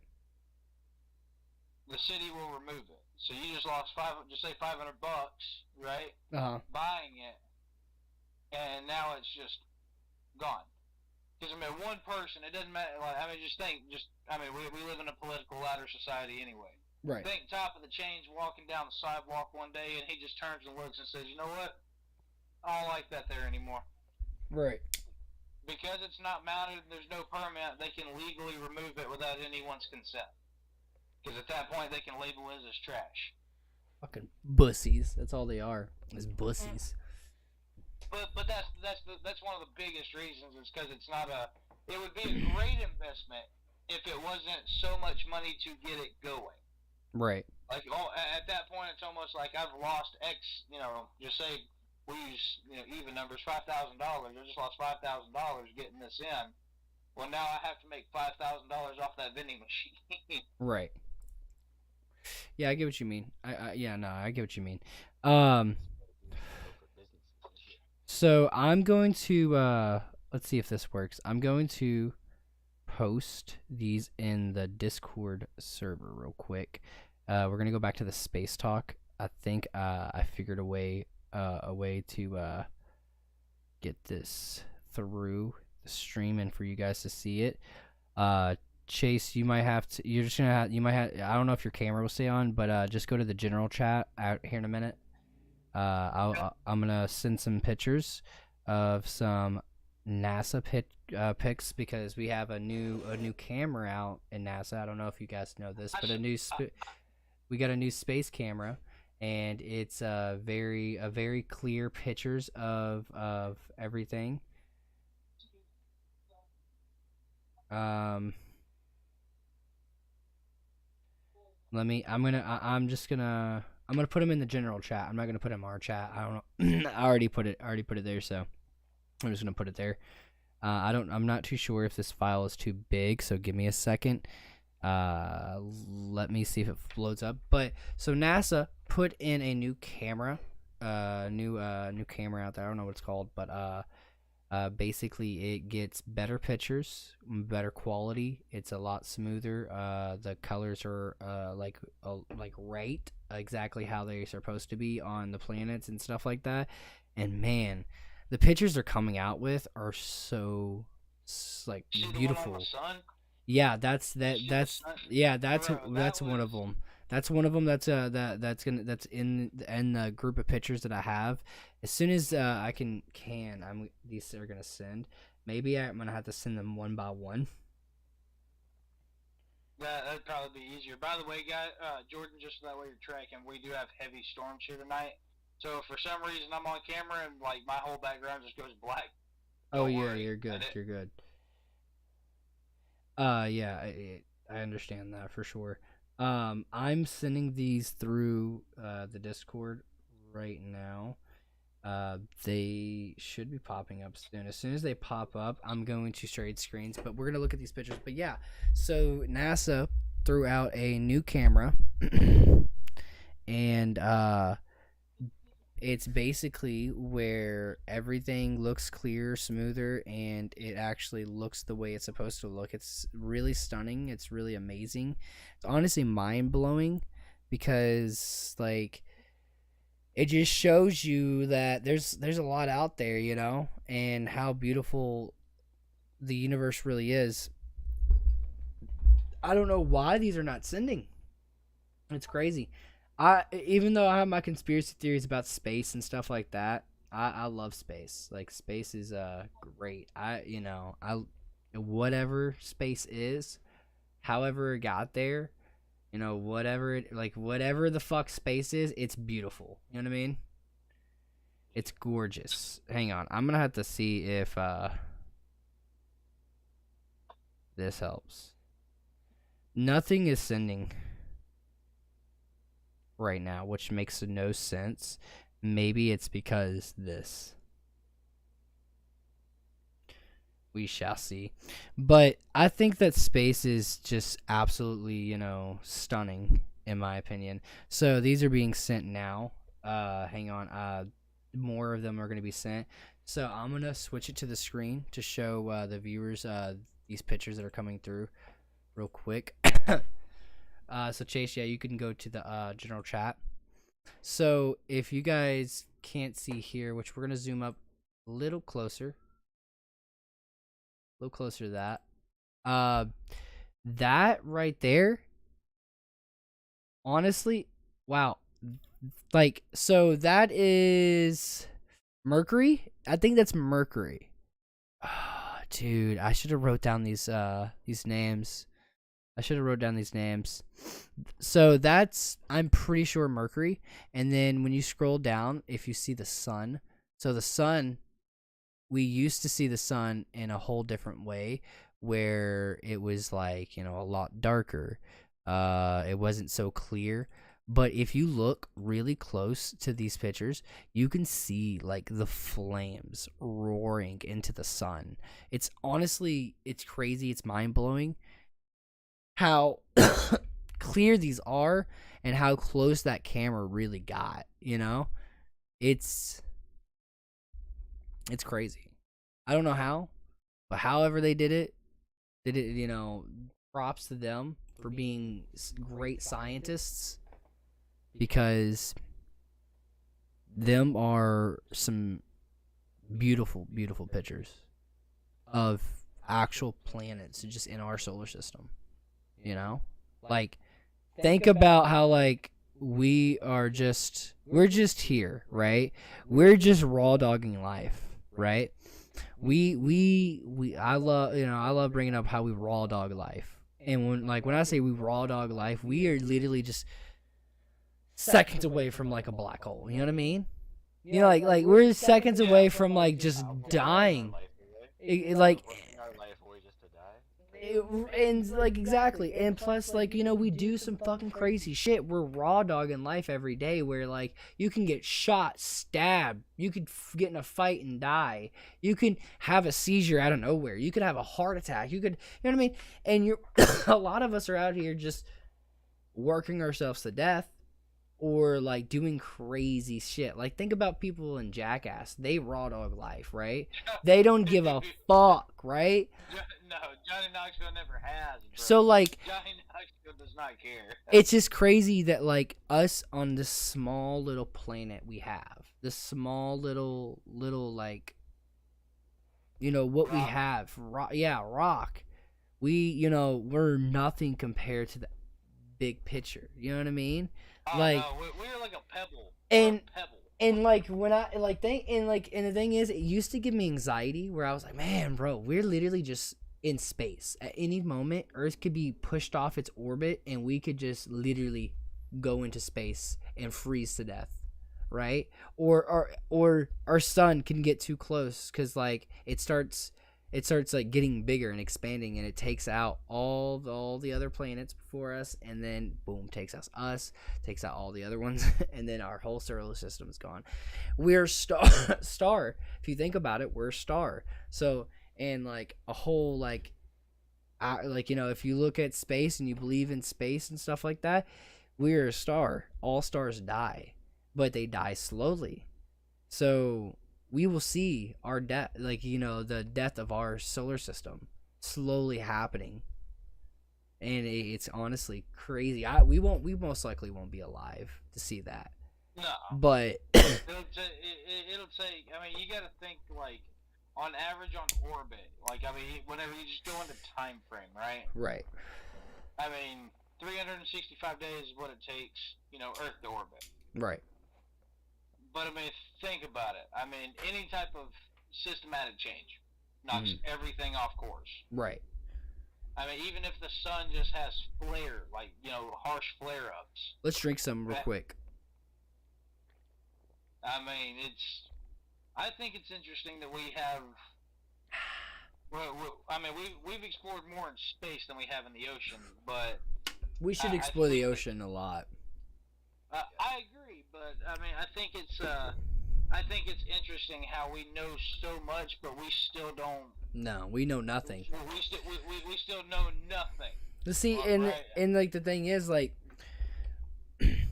The city will remove it. So you just lost just say $500, right? Buying it, and now it's just gone. Because one person, it doesn't matter. Like, just think. We live in a political ladder society anyway. Right. Think top of the chain's walking down the sidewalk one day, and he just turns and looks and says, "You know what? I don't like that there anymore." Right. Because it's not mounted, there's no permit. They can legally remove it without anyone's consent. Because at that point, they can label it as trash. Fucking bussies. That's all they are. Is bussies. But that's one of the biggest reasons, is because it's not it would be a great investment if it wasn't so much money to get it going. Right. Like, at that point, it's almost like I've lost X, just say we use, even numbers, $5,000. I just lost $5,000 getting this in. Well, now I have to make $5,000 off that vending machine. Right. Yeah, I get what you mean. I get what you mean. So I'm going to let's see if this works. I'm going to post these in the Discord server real quick. We're gonna go back to the space talk. I think I figured a way to get this through the stream and for you guys to see it. Chase, you might have to. You're just gonna have. You might have. I don't know if your camera will stay on, but just go to the general chat out here in a minute. I'm gonna send some pictures of some NASA pics because we have a new camera out in NASA. I don't know if you guys know this, but we got a new space camera, and it's very clear pictures of everything. I'm gonna put them in the general chat. I'm not gonna put them in our chat. I don't know. I already put it there, so I'm just gonna put it there. I'm not too sure if this file is too big, so give me a second. Let me see if it loads up. But so NASA put in a new camera, new camera out there. I don't know what it's called, but basically it gets better pictures, better quality. It's a lot smoother. The colors are like right, exactly how they're supposed to be on the planets and stuff like that. And man, the pictures they're coming out with are so like beautiful. Yeah, that's one of them. That's one of them. That's in the group of pictures that I have. As soon as I can, these are gonna send. Maybe I'm gonna have to send them one by one, that'd probably be easier. By the way, guy, Jordan, just so that way you're tracking, we do have heavy storms here tonight. So if for some reason I'm on camera and like my whole background just goes black. Oh don't yeah, worry. you're good. That- You're good. Yeah, I understand that for sure. I'm sending these through the Discord right now. They should be popping up soon. As soon as they pop up, I'm going to trade screens, but we're gonna look at these pictures. But yeah, so NASA threw out a new camera, and it's basically where everything looks clearer, smoother, and it actually looks the way it's supposed to look. It's really stunning. It's really amazing. It's honestly mind-blowing because like it just shows you that there's a lot out there, you know, and how beautiful the universe really is. I don't know why these are not sending. It's crazy. Even though I have my conspiracy theories about space and stuff like that, I love space. Like space is great. Whatever space is, however it got there, whatever the fuck space is, it's beautiful. You know what I mean? It's gorgeous. Hang on, I'm gonna have to see if this helps. Nothing is sending right now, which makes no sense. Maybe it's because this. We shall see. But I think that space is just absolutely, stunning in my opinion. So these are being sent now. Hang on. More of them are going to be sent. So I'm going to switch it to the screen to show the viewers these pictures that are coming through real quick. So Chase, yeah, you can go to the general chat. So if you guys can't see here, which we're gonna zoom up a little closer to that. That right there, honestly, wow. Like, so that is Mercury. I think that's Mercury. Oh, dude, I should have wrote down these names. So that's, I'm pretty sure, Mercury. And then when you scroll down, if you see the sun, so the sun, we used to see the sun in a whole different way where it was like, a lot darker. It wasn't so clear. But if you look really close to these pictures, you can see like the flames roaring into the sun. It's honestly, it's crazy. It's mind blowing how clear these are and how close that camera really got, it's crazy. I don't know how, but however they did it, props to them for being great scientists, because them are some beautiful, beautiful pictures of actual planets just in our solar system. Like, think about how like we're just here, right? We're just raw dogging life, right? I love bringing up how we raw dog life. And when I say we raw dog life, we are literally just seconds away from like a black hole. You know what I mean? Like we're seconds away from like just dying. And like exactly, and plus like we do some fucking crazy shit. We're raw dogging life every day, where like you can get shot, stabbed, you could get in a fight and die, you can have a seizure out of nowhere, you could have a heart attack, you know what I mean? And a lot of us are out here just working ourselves to death, or like doing crazy shit. Like, think about people in Jackass. They raw dog life, right? They don't give a fuck, right? No, Johnny Knoxville never has, bro. So like, Johnny Knoxville does not care. It's just crazy that like us on this small little planet we have, this small little like, what rock. We have, rock. We're nothing compared to the big picture. You know what I mean? Oh, like, no, we're like a pebble. And like when I like think and the thing is, it used to give me anxiety where I was like, man, bro, we're literally just in space. At any moment, Earth could be pushed off its orbit and we could just literally go into space and freeze to death, right? Or our sun can get too close cuz like it starts like getting bigger and expanding, and it takes out all the other planets before us, and then boom, takes out us, takes out all the other ones, and then our whole solar system is gone. We're star. If you think about it, we're a star. So, and like a whole like if you look at space and you believe in space and stuff like that, we're a star. All stars die, but they die slowly. So we will see our death, the death of our solar system slowly happening, and it's honestly crazy. We most likely won't be alive to see that. No. But it'll take. I mean, you got to think like on average on orbit. Like I mean, whenever you just go into time frame, right? Right. I mean, 365 days is what it takes, Earth to orbit. Right. But I mean, think about it. I mean, any type of systematic change knocks everything off course. Right. I mean, even if the sun just has harsh flare-ups. Let's drink some real quick. I mean, I think it's interesting that we have. We've explored more in space than we have in the ocean, but we should explore the ocean a lot. I agree, but I mean, I think it's interesting how we know so much, but we still don't. No, we know nothing. We still know nothing. See, and like the thing is, like,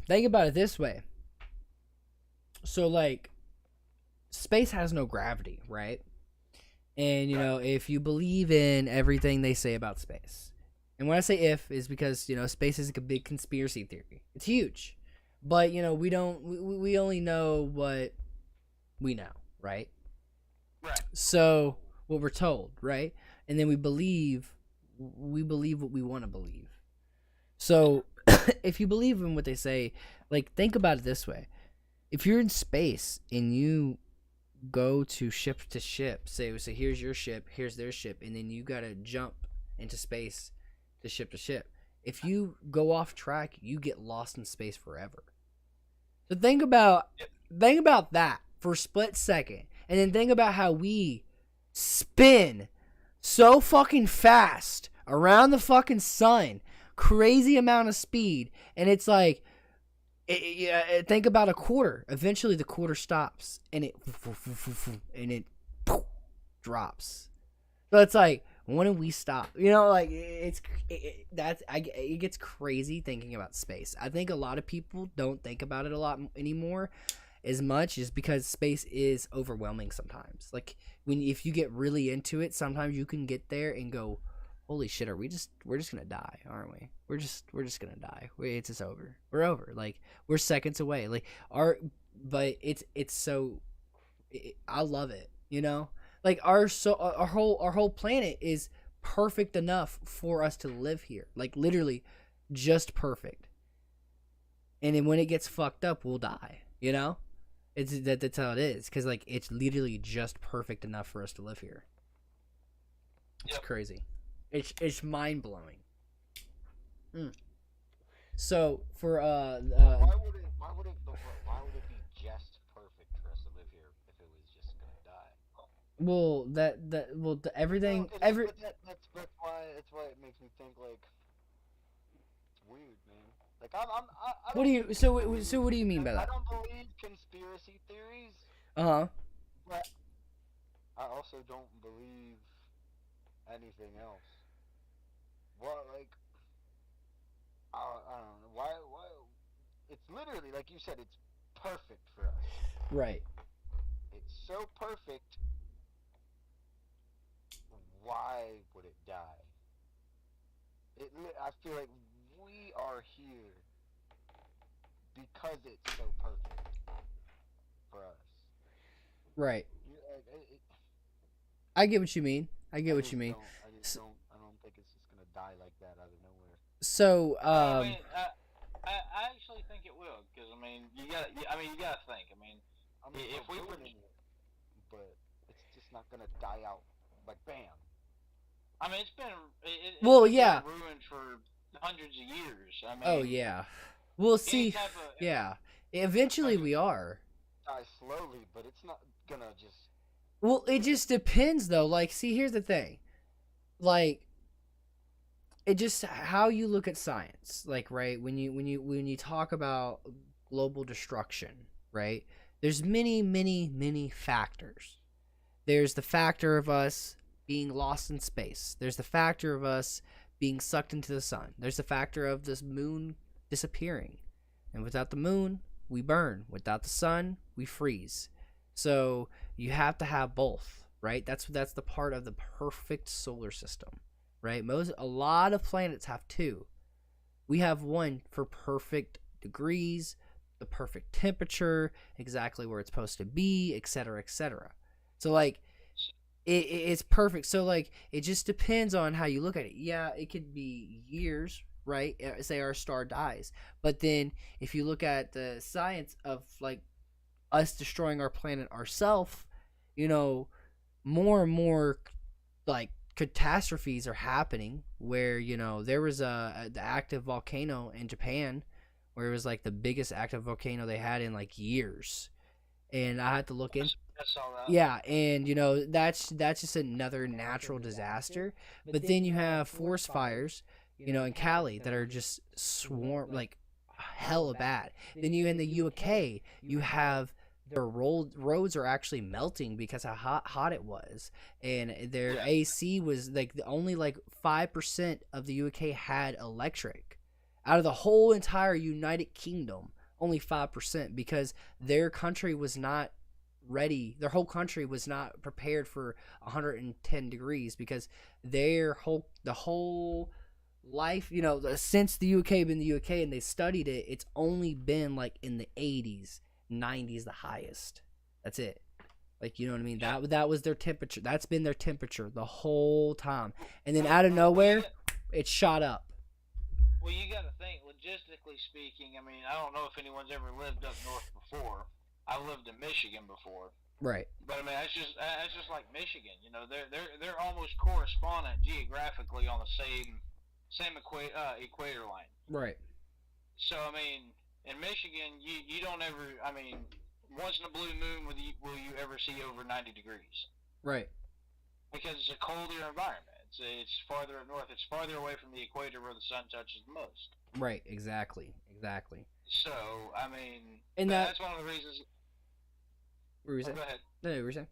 think about it this way. So like, space has no gravity, right? And if you believe in everything they say about space, and when I say if, is because space is like a big conspiracy theory. It's huge. But we only know what we know, right? Right. So what we're told, right? And then we believe what we want to believe. So if you believe in what they say, like think about it this way. If you're in space and you go to ship, say here's your ship, here's their ship, and then you gotta jump into space to ship. If you go off track, you get lost in space forever. So think about that for a split second, and then think about how we spin so fucking fast around the fucking sun, crazy amount of speed, and it's like, think about a quarter. Eventually, the quarter stops, and it drops. So it's like, when do we stop? It gets crazy thinking about space. I think a lot of people don't think about it a lot anymore, as much, is because space is overwhelming sometimes. Like if you get really into it, sometimes you can get there and go, holy shit, we're just gonna die, aren't we? We're just gonna die. It's just over. We're over. Like we're seconds away. Like but it's so. I love it. Like our whole planet is perfect enough for us to live here. Like literally, just perfect. And then when it gets fucked up, we'll die. That's how it is. Because like it's literally just perfect enough for us to live here. It's crazy. It's mind blowing. So for why would it be just perfect for us to live here if it was just gonna die? Everything that's why it makes me think like it's weird, man. Like I what do you so what do you mean by that? I don't believe conspiracy theories. Uh-huh. But I also don't believe anything else. What, like, I don't know. Why, it's literally, like you said, it's perfect for us. Right. It's so perfect, why would it die? I feel like we are here because it's so perfect for us. Right. I get what you mean. I don't think it's just gonna die like that out of nowhere. So, I actually think it will, because you gotta think. If we were, but it's just not gonna die out like bam. I mean, it's Well, been yeah. ruined for hundreds of years. I Oh mean, yeah. We'll any see. type of Yeah. I Eventually can we are. die slowly, but it's not gonna just. Well, it just depends though. Like, see, here's the thing. Like, it just how you look at science. Like, right, when you talk about global destruction, right? There's many factors. There's the factor of us being lost in space. There's the factor of us being sucked into the sun. There's the factor of this moon disappearing. And without the moon, we burn. Without the sun, we freeze. So you have to have both, right? That's the part of the perfect solar system, right? A lot of planets have two. We have one for perfect degrees, the perfect temperature, exactly where it's supposed to be, etc., etc. So like it's perfect. So like it just depends on how you look at it. Yeah, it could be years, right? Say our star dies, but then if you look at the science of like us destroying our planet ourselves, you know, more and more like catastrophes are happening where there was the active volcano in Japan where it was like the biggest active volcano they had in like years, and I had to look in. I saw that. Yeah, and that's just another natural disaster. But then you have forest fires, in Cali that are just swarm like hella bad. Then you in the UK, you have their roads are actually melting because how hot it was, and their AC was like only like 5% of the UK had electric out of the whole entire United Kingdom. Only 5% because their country was not ready. Their whole country was not prepared for 110 degrees because the whole life, since the UK been the UK and they studied it, it's only been like in the 80s, 90s the highest. That's it. Like, you know what I mean? That was their temperature. That's been their temperature the whole time. And then out of nowhere, it shot up. Well, you got to think, logistically speaking. I mean, I don't know if anyone's ever lived up north before. I lived in Michigan before. Right. But I mean, that's just like Michigan. They're almost correspondent geographically on the same equator line. Right. So I mean, in Michigan, you don't ever. I mean, once in a blue moon will you ever see over 90 degrees? Right. Because it's a colder environment. It's farther up north. It's farther away from the equator where the sun touches the most. Right. Exactly. So I mean, and that's one of the reasons. What were you saying? Go ahead. No, what were you saying?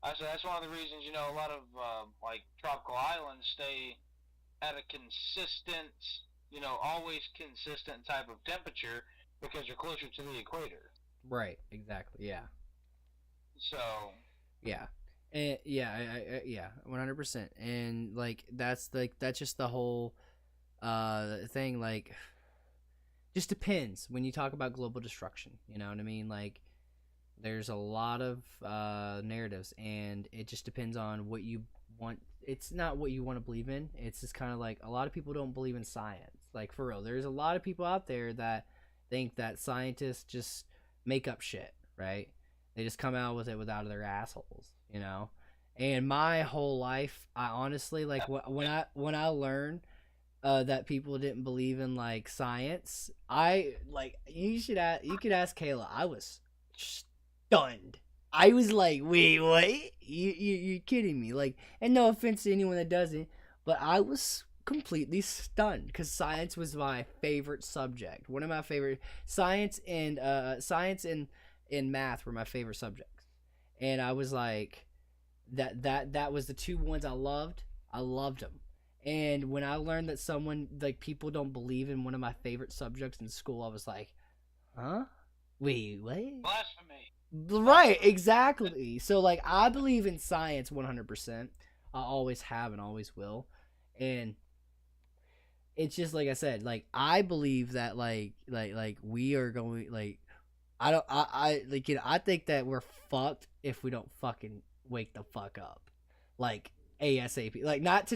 I said that's one of the reasons, a lot of like tropical islands stay at a consistent, always consistent type of temperature because you're closer to the equator. Right. Exactly. Yeah. So. Yeah. And yeah, 100%. And like that's just the whole thing. Like, just depends when you talk about global destruction. You know what I mean? Like, there's a lot of narratives, and it just depends on what you want. It's not what you want to believe in. It's just kind of like a lot of people don't believe in science. Like, for real, there's a lot of people out there that think that scientists just make up shit, right? They just come out with it without their assholes, And my whole life, I honestly like when I learned that people didn't believe in like science. You could ask Kayla. I was stunned. I was like, wait, what? You're kidding me? Like, and no offense to anyone that doesn't, but I was completely stunned because science was my favorite subject. One of my favorite science and math were my favorite subjects, and I was like, that was the two ones I loved. I loved them. And when I learned that people don't believe in one of my favorite subjects in school, I was like, huh? Wait, what? Blasphemy. Right, exactly. So like, I believe in science 100%. I always have and always will. And it's just like I said, like, I believe that like we are going, like, I think that we're fucked if we don't fucking wake the fuck up, like, ASAP. Like, not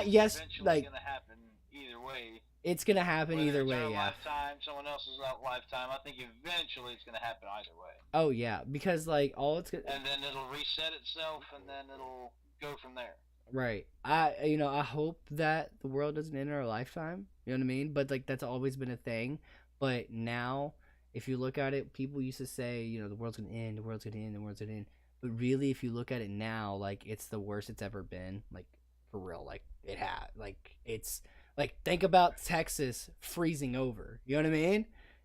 yes, like, it's gonna happen either way. It's gonna happen either way, our yeah. Lifetime, someone else's lifetime. I think eventually it's gonna happen either way. Oh yeah, because like all it's gonna. And then it'll reset itself, and then it'll go from there. Right. I hope that the world doesn't end in our lifetime. You know what I mean? But like that's always been a thing. But now, if you look at it, people used to say, the world's gonna end, the world's gonna end, the world's gonna end. But really, if you look at it now, like it's the worst it's ever been. Like for real, like it had, like it's like think about Texas freezing over. You know what I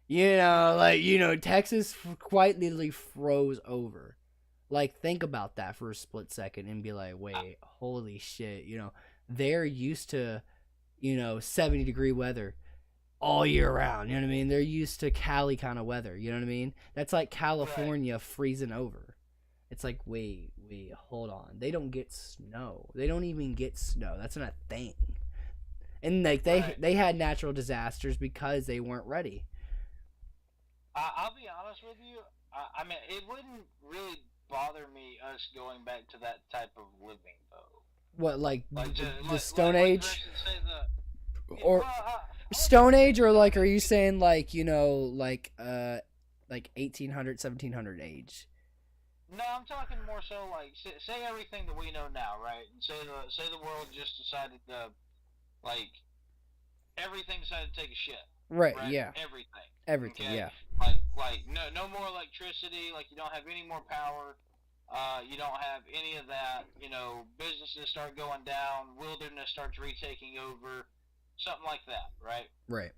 mean? Texas quite literally froze over. Like, think about that for a split second and be like, wait, holy shit. They're used to, 70-degree weather all year round. You know what I mean? They're used to Cali kind of weather. You know what I mean? That's like California freezing over. It's like, wait, hold on. They don't get snow. They don't even get snow. That's not a thing. And like they had natural disasters because they weren't ready. I'll be honest with you. I mean, it wouldn't really bother me us going back to that type of living though. What, like the Stone like, Age, say or Stone Age, or like are you saying like like 1800 1700 age? No, I'm talking more so like say everything that we know now, right? And say the world just decided to like everything decided to take a shit. Right. Right? Yeah. Everything. Okay? Yeah. Like no more electricity. Like you don't have any more power. You don't have any of that. Businesses start going down. Wilderness starts retaking over. Something like that, right? Right.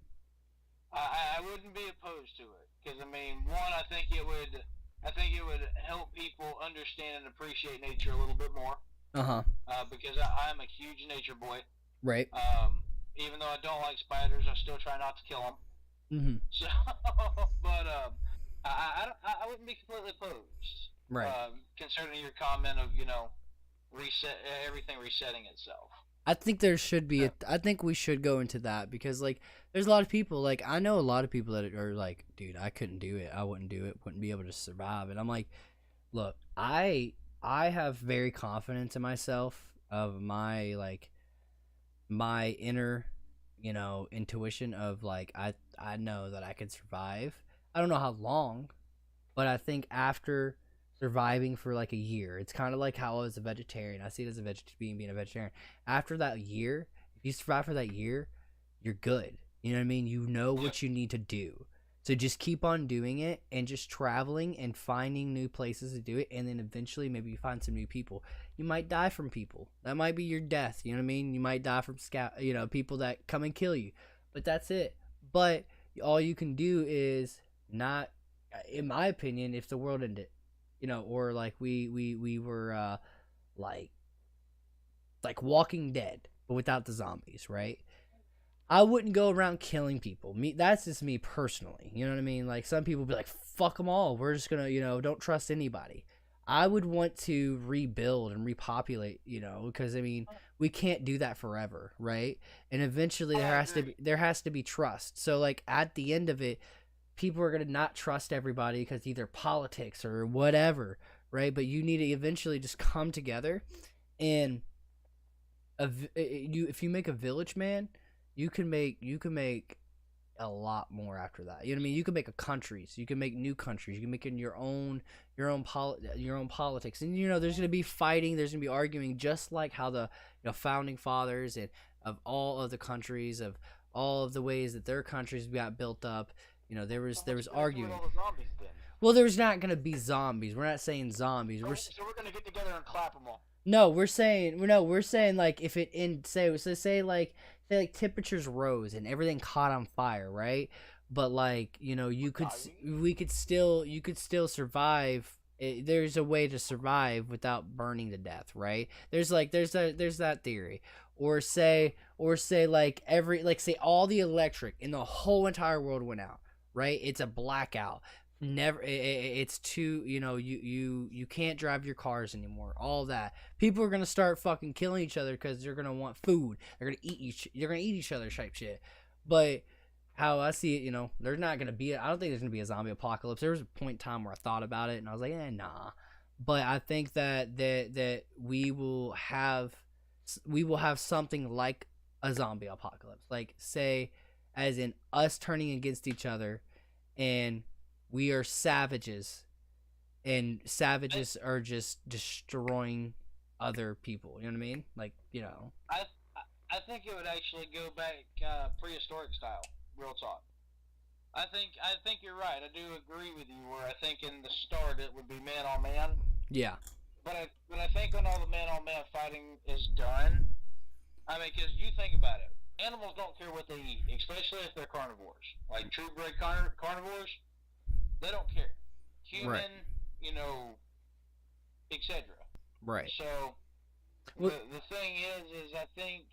I wouldn't be opposed to it because I mean, one, I think it would help people understand and appreciate nature a little bit more. Because I'm a huge nature boy. Right. Even though I don't like spiders, I still try not to kill them. Mm-hmm. So, but I wouldn't be completely opposed. Right. Concerning your comment of everything resetting itself. I think there should be. I think we should go into that because like there's a lot of people. Like I know a lot of people that are like, dude, I couldn't do it. I wouldn't do it. Wouldn't be able to survive. And I'm like, look, I have very confidence in myself of my inner, intuition of like I know that I could survive. I don't know how long, but I think after surviving for like a year, it's kind of like how I was a vegetarian. I see it as being a vegetarian. After that year, if you survive for that year, you're good. You know what I mean? You know what you need to do. So just keep on doing it and just traveling and finding new places to do it. And then eventually maybe you find some new people. You might die from people. That might be your death. You know what I mean? You might die from people that come and kill you. But that's it. But all you can do is not, in my opinion, if the world ended, or like we were like Walking Dead, but without the zombies, right? I wouldn't go around killing people. That's just me personally. You know what I mean? Like some people be like, fuck them all. We're just gonna, don't trust anybody. I would want to rebuild and repopulate, because I mean, we can't do that forever, right? And eventually there has to be trust. So like at the end of it, people are going to not trust everybody because either politics or whatever, right? But you need to eventually just come together, and if you make a village, man, you can make a lot more after that. You know what I mean? You can make countries. You can make new countries. You can make in your own politics. And there's going to be fighting. There's going to be arguing, just like how the founding fathers and of all of the countries, of all of the ways that their countries got built up. There was arguing. Well, there's not gonna be zombies. We're not saying zombies. So we're gonna get together and clap them all. No, we're saying like if it say like temperatures rose and everything caught on fire, right? But like you could still survive. There's a way to survive without burning to death, right? There's that theory. Or say like say all the electric in the whole entire world went out. Right, it's a blackout. It's too, you can't drive your cars anymore. All that, people are gonna start fucking killing each other because they're gonna want food. They're gonna eat each other type shit. But how I see it, there's not gonna be. I don't think there's gonna be a zombie apocalypse. There was a point in time where I thought about it and I was like, nah. But I think that we will have something like a zombie apocalypse, like say, as in us turning against each other, and we are savages, and savages are just destroying other people. You know what I mean? Like, you know. I think it would actually go back prehistoric style. Real talk. I think you're right. I do agree with you. Where I think in the start it would be man on man. Yeah. But I think when all the man on man fighting is done, I mean, because you think about it, animals don't care what they eat, especially if they're carnivores. Like true bred carnivores, they don't care. Human, Right. you know, etc. Right. So Well- the thing is I think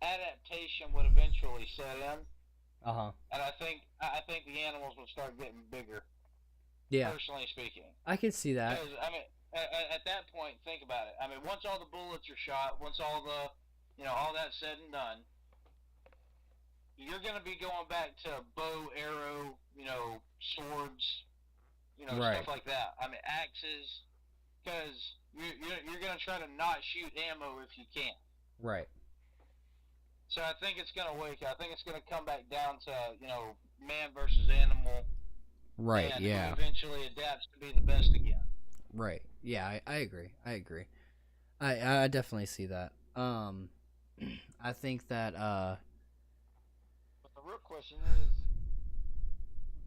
adaptation would eventually set in, Uh-huh. and I think the animals would start getting bigger. Yeah. Personally speaking, I can see that. because I mean, at that point, think about it. I mean, once all the bullets are shot, once all the, all that's said and done, you're gonna be going back to bow, arrow, swords, Right. stuff like that. I mean, axes, because you're gonna try to not shoot ammo if you can. Right. So I think it's gonna wake. I think it's gonna come back down to man versus animal. Right. And Yeah. who eventually adapts to be the best again. Right. Yeah, I agree. I definitely see that. I think that But the real question is,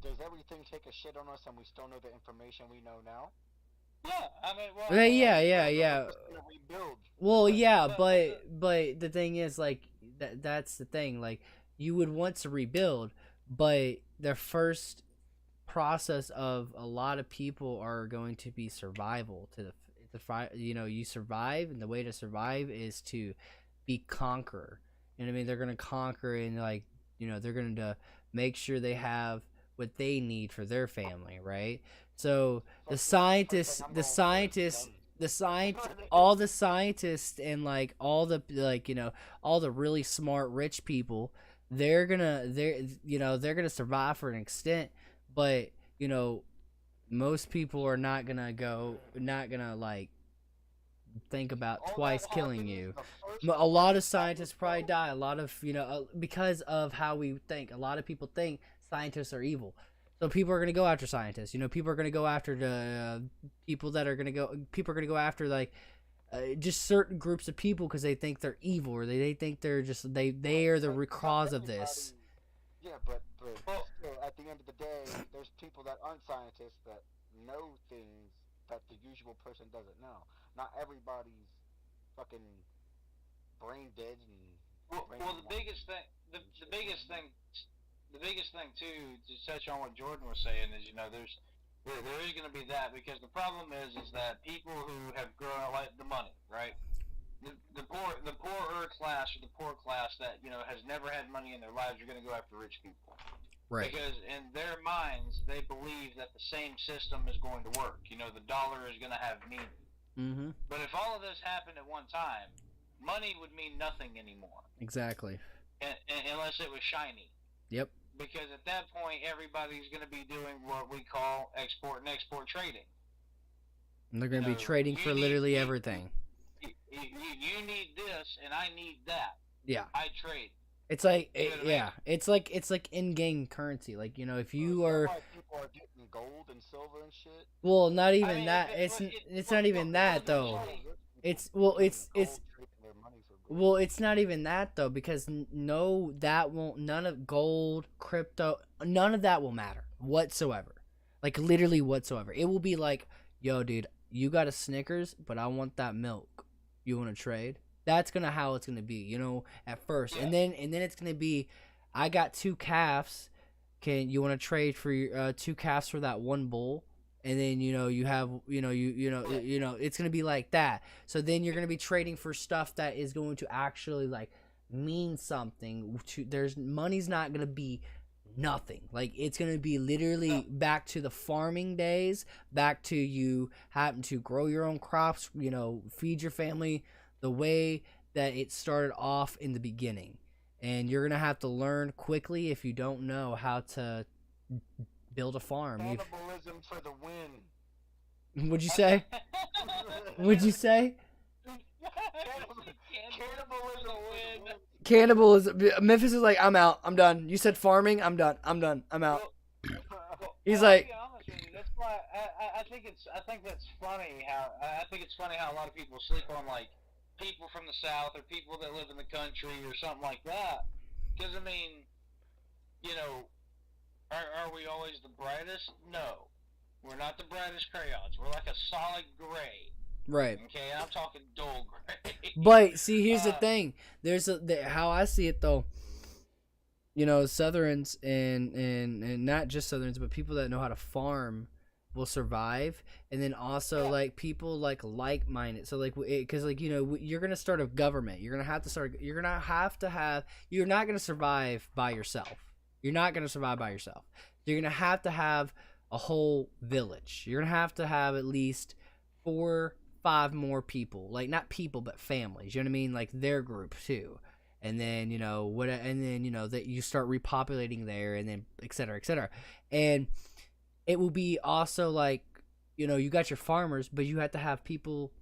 does everything take a shit on us and we still know the information we know now? Yeah, I mean, well, yeah. We're just gonna rebuild. Well, yeah, but the thing is, like, that's the thing. Like, you would want to rebuild, but the first process of a lot of people are going to be survival to the you survive, and the way to survive is to be conqueror. You know what I mean? They're gonna conquer, and like, they're gonna make sure they have what they need for their family, right? So the scientists, all the scientists, and like all the all the really smart rich people, they're gonna survive for an extent, but most people are not gonna like think about All twice that killing happens you. the first A lot of time scientists we probably build. die. A lot of because of how we think. A lot of people think scientists are evil, so people are gonna go after scientists. People are gonna go after the people that are gonna go. People are gonna go after like just certain groups of people because they think they're evil, or they think they're just they are the But cause not of this. everybody- Yeah, but still, at the end of the day, there's people that aren't scientists that know things that the usual person doesn't know. Not everybody's fucking brain dead and Well, the biggest thing, the biggest thing too, to touch on what Jordan was saying is, there is going to be that, because the problem is that people who have grown up like the money, right? The poorer class, or the poor class that has never had money in their lives, are going to go after rich people. Right. Because in their minds, they believe that the same system is going to work. The dollar is going to have meaning. Mm-hmm. But if all of this happened at one time, money would mean nothing anymore, Exactly. unless it was shiny. Yep. Because at that point, everybody's going to be doing what we call export and export trading. And they're gonna be No, trading you for need- literally you- everything. You need this, and I need that. Yeah. I trade. It's like You know what I mean? yeah. It's like in-game currency. Like if you Is that are why people are getting gold and silver and shit? well, not even I mean, that. It's not even that though. It's it's not even that though, because none of gold, crypto, none of that will matter whatsoever. Like literally whatsoever. It will be like, yo, dude, you got a Snickers, but I want that milk. You want to trade? That's how it's gonna be, at first, Yeah. and then it's gonna be, I got 2 calves. Can you want to trade for your 2 calves for that 1 bull? And then you have it's gonna be like that. So then you're gonna be trading for stuff that is going to actually like mean something. There's money's not gonna be nothing. Like it's gonna be literally back to the farming days, back to you having to grow your own crops, feed your family the way that it started off in the beginning. And you're gonna have to learn quickly if you don't know how to build a farm. Cannibalism for the win. Would you say? Would you say? Cannibalism win. Cannibalism. Memphis is like, I'm out. I'm done. You said farming. I'm done. I'm out. Well, He's I'll like- be honest with you, that's why I think that's funny how I think it's funny how a lot of people sleep on like people from the South or people that live in the country or something like that. Because I mean, you know, are we always the brightest? No, we're not the brightest crayons. We're like a solid gray. Right. Okay, I'm talking dull gray. But see, here's the thing. How I see it though. You know, Southerns and not just Southerns, but people that know how to farm will survive, and then also like people like-minded. So like, because like you know, you're gonna start a government. You're gonna have to start. You're not gonna survive by yourself. You're not gonna survive by yourself. You're gonna have to have a whole village. You're gonna have to have at least 4, 5 more people. Like not people, but families. You know what I mean? Like their group too. And then that you start repopulating there, and then et cetera, and it will be also like, you know, you got your farmers, but you have to have people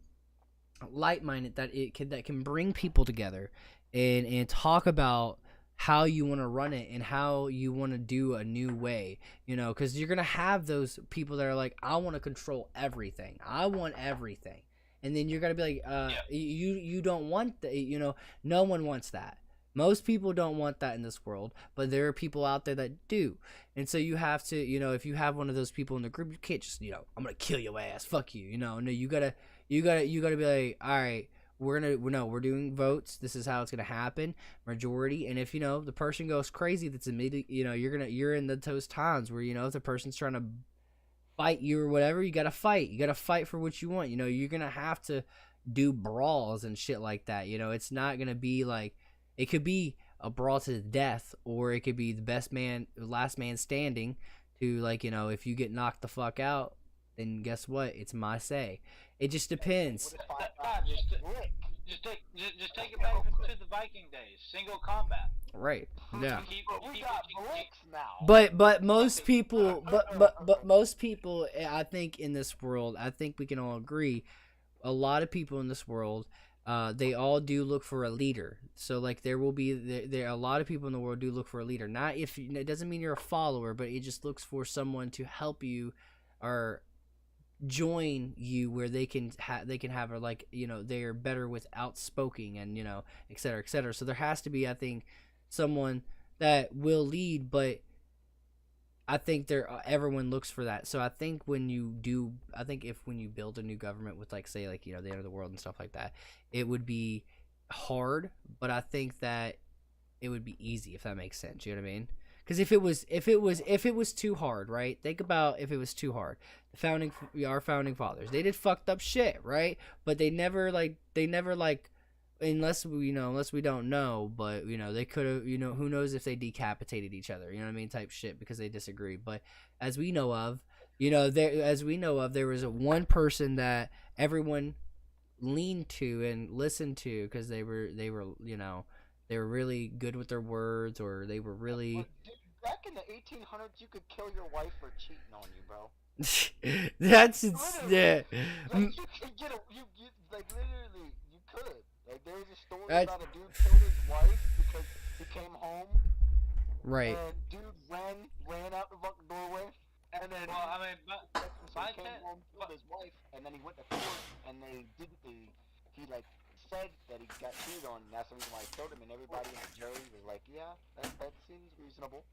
like-minded that can bring people together and talk about how you want to run it and how you want to do a new way, you know, because you're gonna have those people that are like, I want to control everything, I want everything. And then you're gonna be like, you don't want that, you know. No one wants that. Most people don't want that in this world, but there are people out there that do. And so you have to, you know, if you have one of those people in the group, you can't just, you know, I'm gonna kill your ass, fuck you, you know. No, you gotta be like, all right, we're doing votes. This is how it's gonna happen, majority. And if you know the person goes crazy, that's immediately, you know, you're in those times where, you know, if the person's trying to fight you or whatever, you gotta fight for what you want. You know, you're gonna have to do brawls and shit like that. You know, it's not gonna be like, it could be a brawl to the death, or it could be the last man standing to, like, you know, if you get knocked the fuck out, then guess what, it's my say. It just depends. Just take it back to the Viking days, single combat. Right. Yeah. We got blicks now. But most people, but most people, I think in this world, I think we can all agree, a lot of people in this world, they all do look for a leader. So like there will be there a lot of people in the world do look for a leader. Not if it doesn't mean you're a follower, but it just looks for someone to help you or join you where they can have a, like, you know, they're better with outspoken and, you know, et cetera, et cetera. So there has to be, I think, someone that will lead, but I think everyone looks for that. So I think when you build a new government with, like, say, like, you know, the end of the world and stuff like that, it would be hard, but I think that it would be easy, if that makes sense. You know what I mean? Because if it was too hard, right? Think about if it was too hard. Our founding fathers, they did fucked up shit, right? But they never unless we don't know, but, you know, they could have, you know, who knows if they decapitated each other, you know what I mean, type shit, because they disagree. But as we know of, there was one person that everyone leaned to and listened to because they were you know, they were really good with their words, or they were really. Dude, back in the 1800s, you could kill your wife for cheating on you, bro. That's yeah. Like, you could get like, literally, you could. Like, there was a story about a dude killed his wife because he came home. Right. And dude ran out the fucking doorway, and then came home, killed his wife, and then he went to court, and he like said that he got cheated on, and that's the reason why he killed him, and everybody in the jury was like, yeah, that seems reasonable.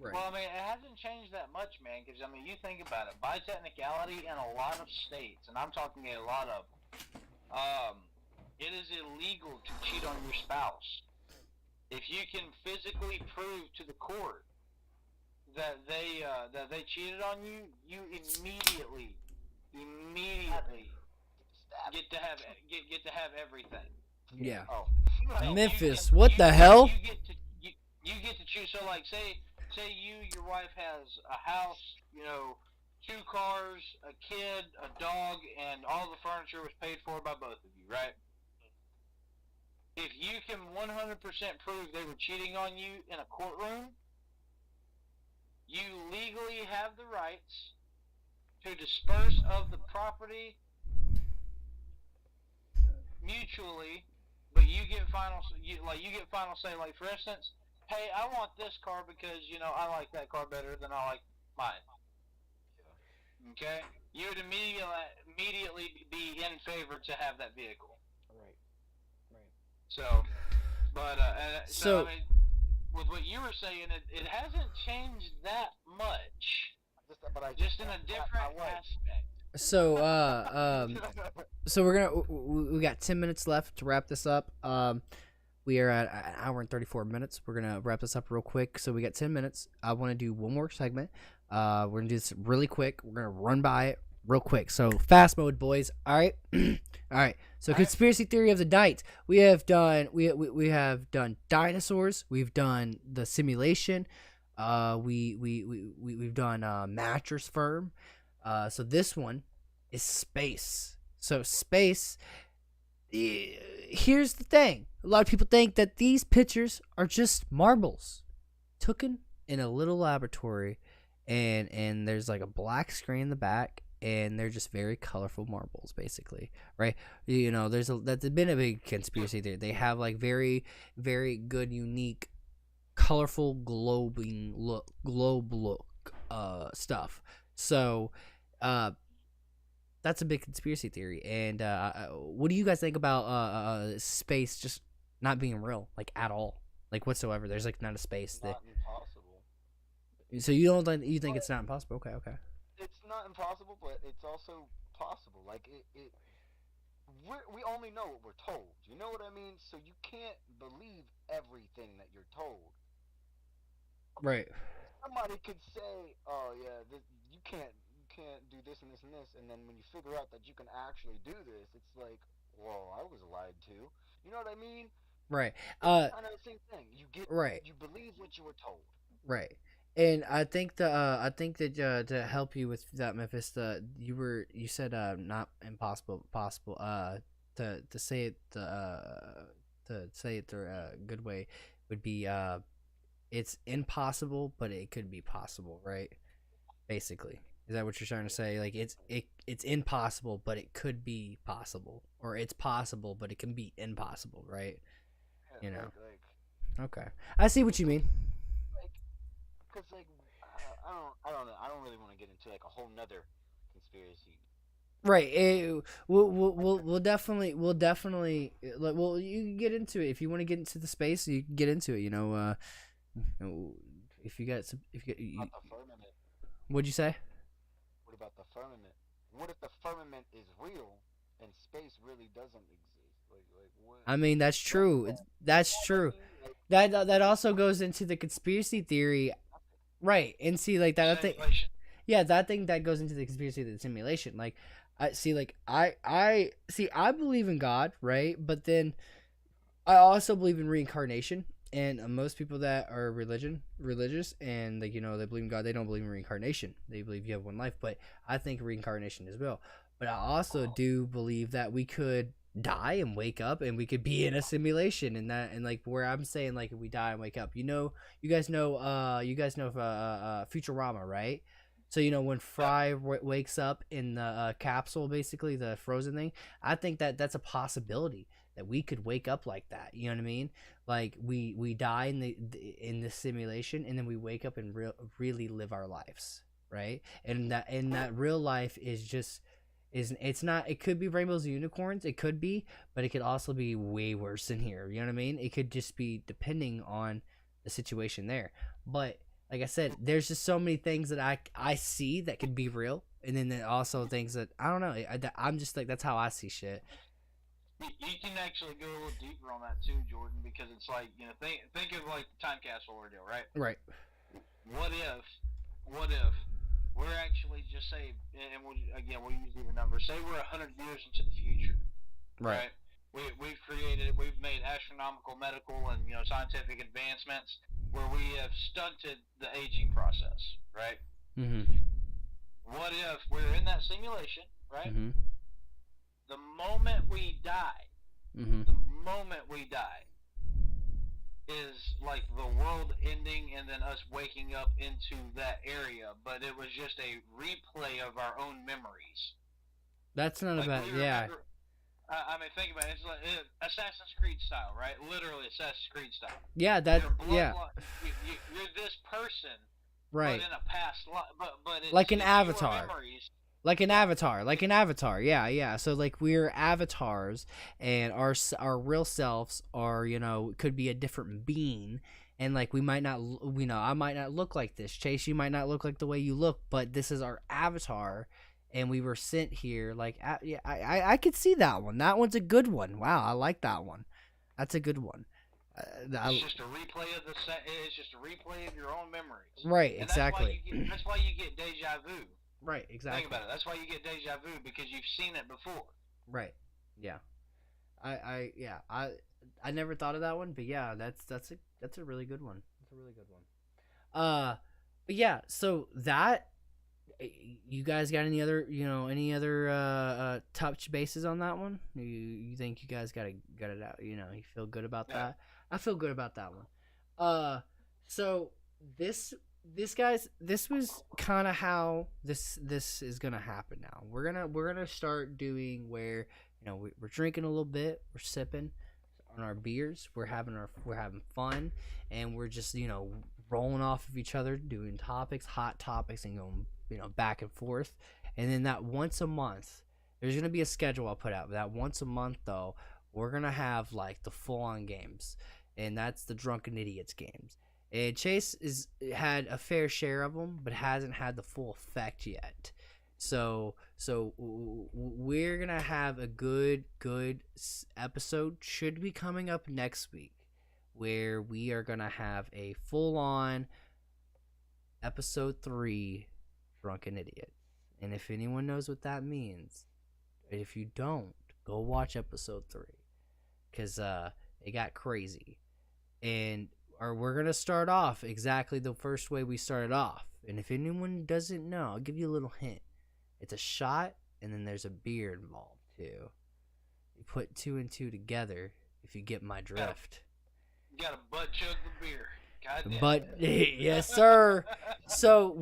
Right. Well, I mean, it hasn't changed that much, man, because, I mean, you think about it, by technicality, in a lot of states, and I'm talking a lot of them, it is illegal to cheat on your spouse. If you can physically prove to the court that they cheated on you, you immediately get to have everything. Yeah. Oh. Memphis, what the hell? You get to choose. So, like, say your wife has a house, you know, 2 cars, a kid, a dog, and all the furniture was paid for by both of you, right? If you can 100% prove they were cheating on you in a courtroom, you legally have the rights to disperse of the property mutually, but you get final say. Like, for instance, hey, I want this car because, you know, I like that car better than I like mine. Okay, you would immediately be in favor to have that vehicle. Right. Right. So, but so I So mean, with what you were saying, it hasn't changed that much, But I just in a different aspect. so so we got 10 minutes left to wrap this up. We are at an hour and 34 minutes. We're gonna wrap this up real quick. So we got 10 minutes. I want to do one more segment. We're gonna do this really quick. We're gonna run by it real quick. So fast mode, boys. All right, all right. So conspiracy theory of the night. We have done we have done dinosaurs. We've done the simulation. We've done mattress firm. So this one is space. So space. Here's the thing. A lot of people think that these pictures are just marbles taken in a little laboratory, and there's like a black screen in the back, and they're just very colorful marbles, basically, right? You know, that's been a big conspiracy theory. They have like very, very good, unique, colorful, globe look stuff. So, that's a big conspiracy theory. And what do you guys think about space just not being real, like at all, like whatsoever? There's like not a space that. Not impossible. So you think it's not impossible? Okay. It's not impossible, but it's also possible. Like we only know what we're told. You know what I mean? So you can't believe everything that you're told. Right. Somebody could say, "Oh yeah, you can't do this and this and this," and then when you figure out that you can actually do this, it's like, "Whoa, I was lied to." You know what I mean? Right. It's kind of the same thing. Right. You believe what you were told. Right. And I think that to help you with that, Memphis, you said not impossible, possible. To say it the good way would be it's impossible, but it could be possible, right? Basically, is that what you're trying to say? Like it's impossible, but it could be possible, or it's possible, but it can be impossible, right? Yeah, You know. like, Okay, I see what you mean. cause like I don't know. I don't really want to get into like a whole nother conspiracy. Right. We'll definitely like, well, you can get into it if you want to get into the space. You can get into it. You know, if you got some, if you got, About the firmament. what'd you say? What about the firmament? What if the firmament is real and space really doesn't exist? Like what? I mean, that's true. That's true. That also goes into the conspiracy theory, right? And see, like that thing. Simulation. Yeah, that thing that goes into the conspiracy of the simulation. Like, I see. Like, I see. I believe in God, right? But then I also believe in reincarnation. And most people that are religious, and like, you know, they believe in God, they don't believe in reincarnation. They believe you have one life. But I think reincarnation as well. But I also do believe that we could die and wake up, and we could be in a simulation, and like where I'm saying, like, if we die and wake up, you guys know Futurama, right? So, you know, when Fry wakes up in the capsule, basically the frozen thing, I think that that's a possibility that we could wake up like that. You know what I mean? Like we die in the simulation, and then we wake up and really live our lives, right? And that real life is just it's not. It could be rainbows and unicorns. It could be, but it could also be way worse than here. You know what I mean? It could just be depending on the situation there. But like I said, there's just so many things that I see that could be real, and then there are also things that I don't know. I'm just like, that's how I see shit. You can actually go a little deeper on that too, Jordan, because it's like, you know, think of like the time capsule ordeal, right? Right. What if we're actually just say, and we'll use the number. Say we're 100 years into the future, right? We've made astronomical medical and, you know, scientific advancements where we have stunted the aging process, right? Mm-hmm. What if we're in that simulation, right? Mm-hmm. The moment we die, Mm-hmm. is like the world ending and then us waking up into that area, but it was just a replay of our own memories. That's not Like, about, we yeah. remember, I mean, think about it. It's like Assassin's Creed style, right? Literally Assassin's Creed style. Yeah, that, Your yeah. bloodline, you're this person, Right. But in a past life, but it's, Like an it's avatar. your memories. Like an avatar. Yeah. So like we're avatars, and our real selves are, could be a different being, and like we might not, I might not look like this. Chase, you might not look like the way you look, but this is our avatar, and we were sent here. Like, yeah, I could see that one. That one's a good one. Wow, I like that one. That's a good one. It's just a replay of it's just a replay of your own memories. Right. And Exactly. That's why you get deja vu. Right. Exactly. Think about it. That's why you get deja vu, because you've seen it before. Right. Yeah. I never thought of that one, but yeah, that's a really good one. That's a really good one. But yeah, so that, you guys got any other touch bases on that one? You think you guys got it out? You feel good about that? I feel good about that one. So this was kind of how this is gonna happen. Now we're gonna start doing where we're drinking a little bit, we're sipping on our beers, we're having fun, and we're just rolling off of each other, doing hot topics, and going back and forth. And then that once a month, there's gonna be a schedule I'll put out. That once a month though, we're gonna have like the full on games, and that's the Drunken Idiots games. And Chase had a fair share of them, but hasn't had the full effect yet. So we're gonna have a good episode, should be coming up next week, where we are gonna have a full on episode 3 Drunken Idiot. And if anyone knows what that means, if you don't, go watch episode 3, because it got crazy. And we're gonna start off exactly the first way we started off. And if anyone doesn't know, I'll give you a little hint. It's a shot, and then there's a beer involved too. You put 2 and 2 together if you get my drift. You got a butt chug of beer. Goddamn. But yes, sir. So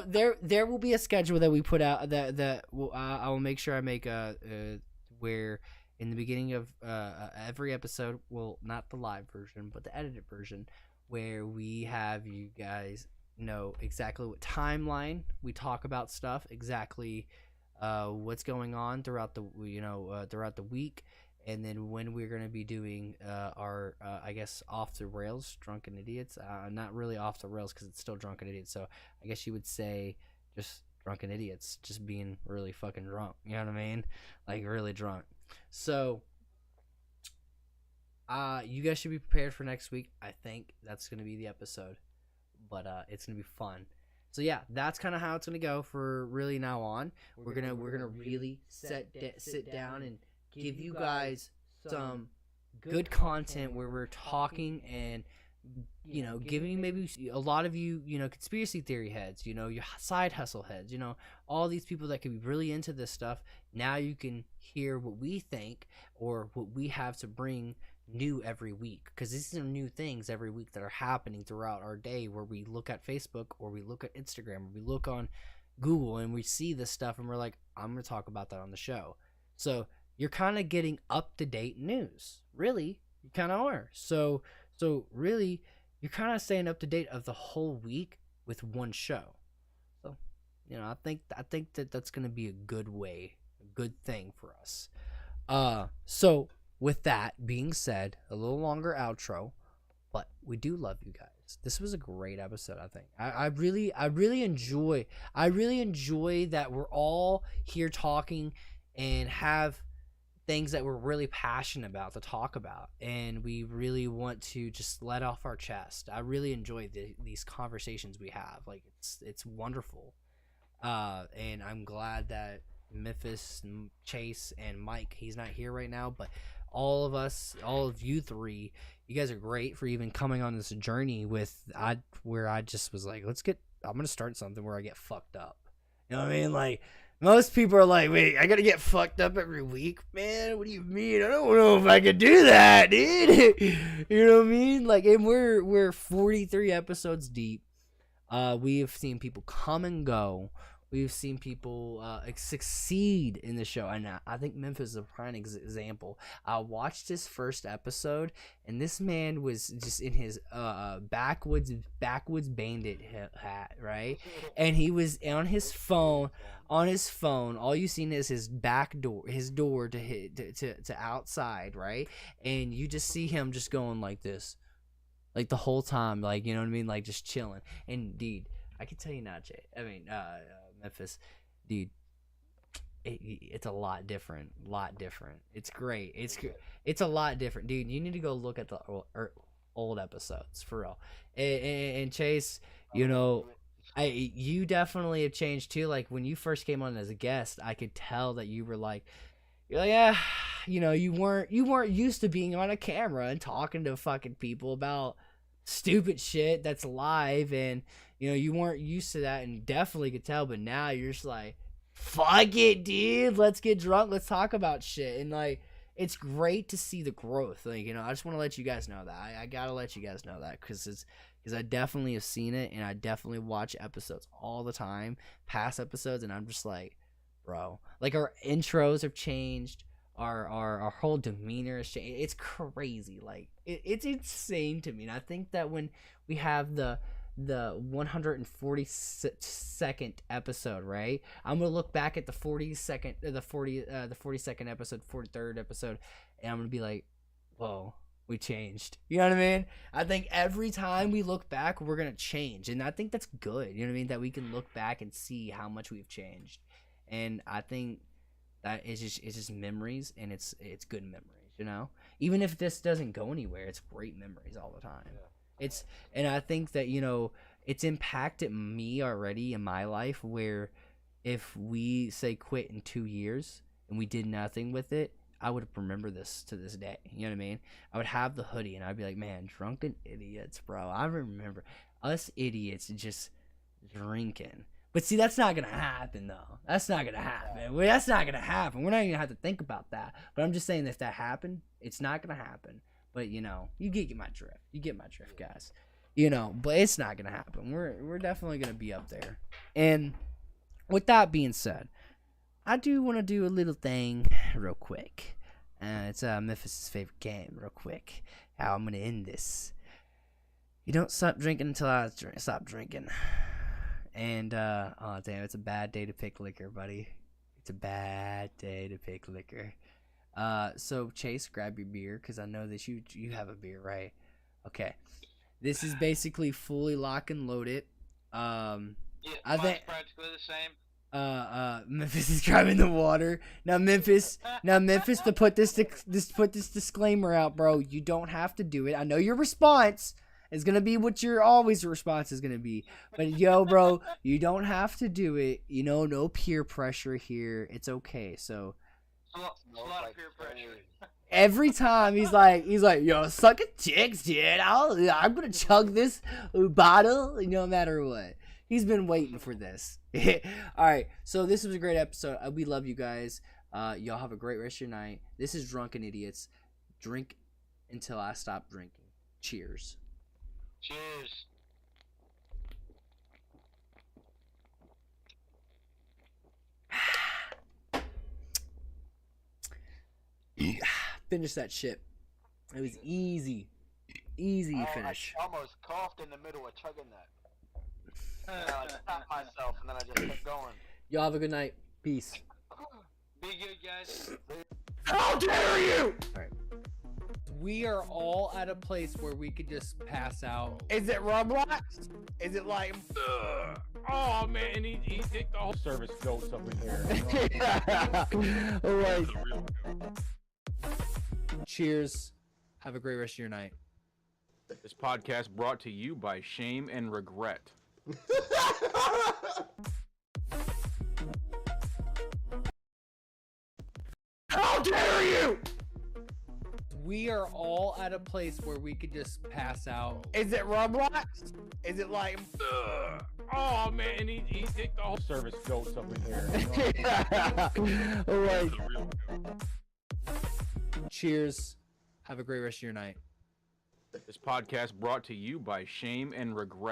there will be a schedule that we put out that I will make sure I make where in the beginning of every episode, well, not the live version, but the edited version, where we have you guys know exactly what timeline we talk about stuff, exactly what's going on throughout the week, and then when we're going to be doing our I guess off the rails Drunken Idiots. Not really off the rails because it's still Drunken Idiots, so I guess you would say just Drunken Idiots, just being really fucking drunk, you know what I mean, like really drunk. So you guys should be prepared for next week. I think that's going to be the episode, but it's going to be fun. So yeah, that's kind of how it's going to go for really now on. We're going to really sit down and give you guys some good content where we're talking and giving maybe a lot of you conspiracy theory heads, your side hustle heads, all these people that could be really into this stuff. Now you can hear what we think or what we have to bring new every week, because these are new things every week that are happening throughout our day, where we look at Facebook or we look at Instagram or we look on Google and we see this stuff and we're like, I'm going to talk about that on the show. So you're kind of getting up-to-date news. Really, you kind of are. So really, you're kind of staying up-to-date of the whole week with one show. So, I think that's going to be a good thing for us. So with that being said, a little longer outro, but we do love you guys. This was a great episode, I think. I really enjoy that we're all here talking and have things that we're really passionate about to talk about, and we really want to just let off our chest. I really enjoy these conversations we have. Like, it's wonderful, and I'm glad that Memphis, Chase, and Mike, he's not here right now, but all of you three, you guys are great for even coming on this journey where I just was like, I'm gonna start something where I get fucked up. You know what I mean? Like, most people are like, wait, I gotta get fucked up every week? Man, what do you mean? I don't know if I could do that, dude. You know what I mean? Like, and we're 43 episodes deep. We have seen people come and go. We've seen people succeed in the show, and I think Memphis is a prime example. I watched his first episode, and this man was just in his backwoods bandit hat, right? And he was on his phone. On his phone, all you seen is his back door, his door to hit to outside, right? And you just see him just going like this, like the whole time, like, you know what I mean, like just chilling. And dude, I can tell you now, Memphis, dude, it's a lot different. It's great. It's a lot different, dude. You need to go look at the old episodes for real. And Chase, you know, you definitely have changed too. Like when you first came on as a guest, I could tell that you're like, yeah, you know, you weren't used to being on a camera and talking to fucking people about stupid shit that's live, and you know, you weren't used to that, and definitely could tell. But now you're just like, fuck it, dude, let's get drunk, let's talk about shit. And like, it's great to see the growth. Like, you know, I just want to let you guys know that. I gotta let you guys know that because I definitely have seen it, and I definitely watch episodes all the time, past episodes, and I'm just like, bro, like our intros have changed, our whole demeanor has changed. It's crazy. Like it's insane to me. And I think that when we have the 142nd episode, right, I'm gonna look back at the 42nd episode, 43rd episode, and I'm gonna be like, whoa, we changed. You know what I mean? I think every time we look back, we're gonna change, and I think that's good. You know what I mean? That we can look back and see how much we've changed. And I think that it's just memories, and it's good memories, you know? Even if this doesn't go anywhere, it's great memories all the time. Yeah. And I think that, you know, it's impacted me already in my life, where if we say quit in 2 years and we did nothing with it, I would remember this to this day. You know what I mean? I would have the hoodie and I'd be like, man, drunken idiots, bro. I remember us idiots just drinking. But see, that's not going to happen, though. That's not going to happen. Well, that's not going to happen. We're not even going to have to think about that. But I'm just saying, if that happened, it's not going to happen. But, you know, you get my drift. You get my drift, guys. You know, but it's not going to happen. We're definitely going to be up there. And with that being said, I do want to do a little thing real quick. It's Memphis' favorite game, real quick. How I'm going to end this. You don't stop drinking until I stop drinking. And, oh, damn, it's a bad day to pick liquor, buddy. It's a bad day to pick liquor. So, Chase, grab your beer, because I know that you have a beer, right? Okay. This is basically fully lock and loaded. Yeah, I think practically the same. Memphis is grabbing the water. Now Memphis, to put this disclaimer out, bro, you don't have to do it. I know your response is gonna be what your always response is gonna be, but yo, bro, you don't have to do it. You know, no peer pressure here. It's okay. So A lot of peer pressure. every time he's like, yo, suck a dicks, dude. I'm gonna chug this bottle no matter what. He's been waiting for this. All right, so this was a great episode. We love you guys. Y'all have a great rest of your night. This is Drunken Idiots. Drink until I stop drinking. Cheers. Cheers. Finish that shit. It was easy finish. I almost coughed in the middle of chugging that. I stopped myself and then I just kept going. Y'all have a good night. Peace. Be good, guys. How dare you! Alright. We are all at a place where we could just pass out. Is it Roblox? Is it like... Oh man, he did the whole service goats up in here. Alright. Cheers. Have a great rest of your night. This podcast brought to you by Shame and Regret. How dare you! We are all at a place where we could just pass out. Is it Roblox? Is it like... Oh man, he did the whole service goats up in here. Alright. Cheers. Have a great rest of your night. This podcast brought to you by Shame and Regret.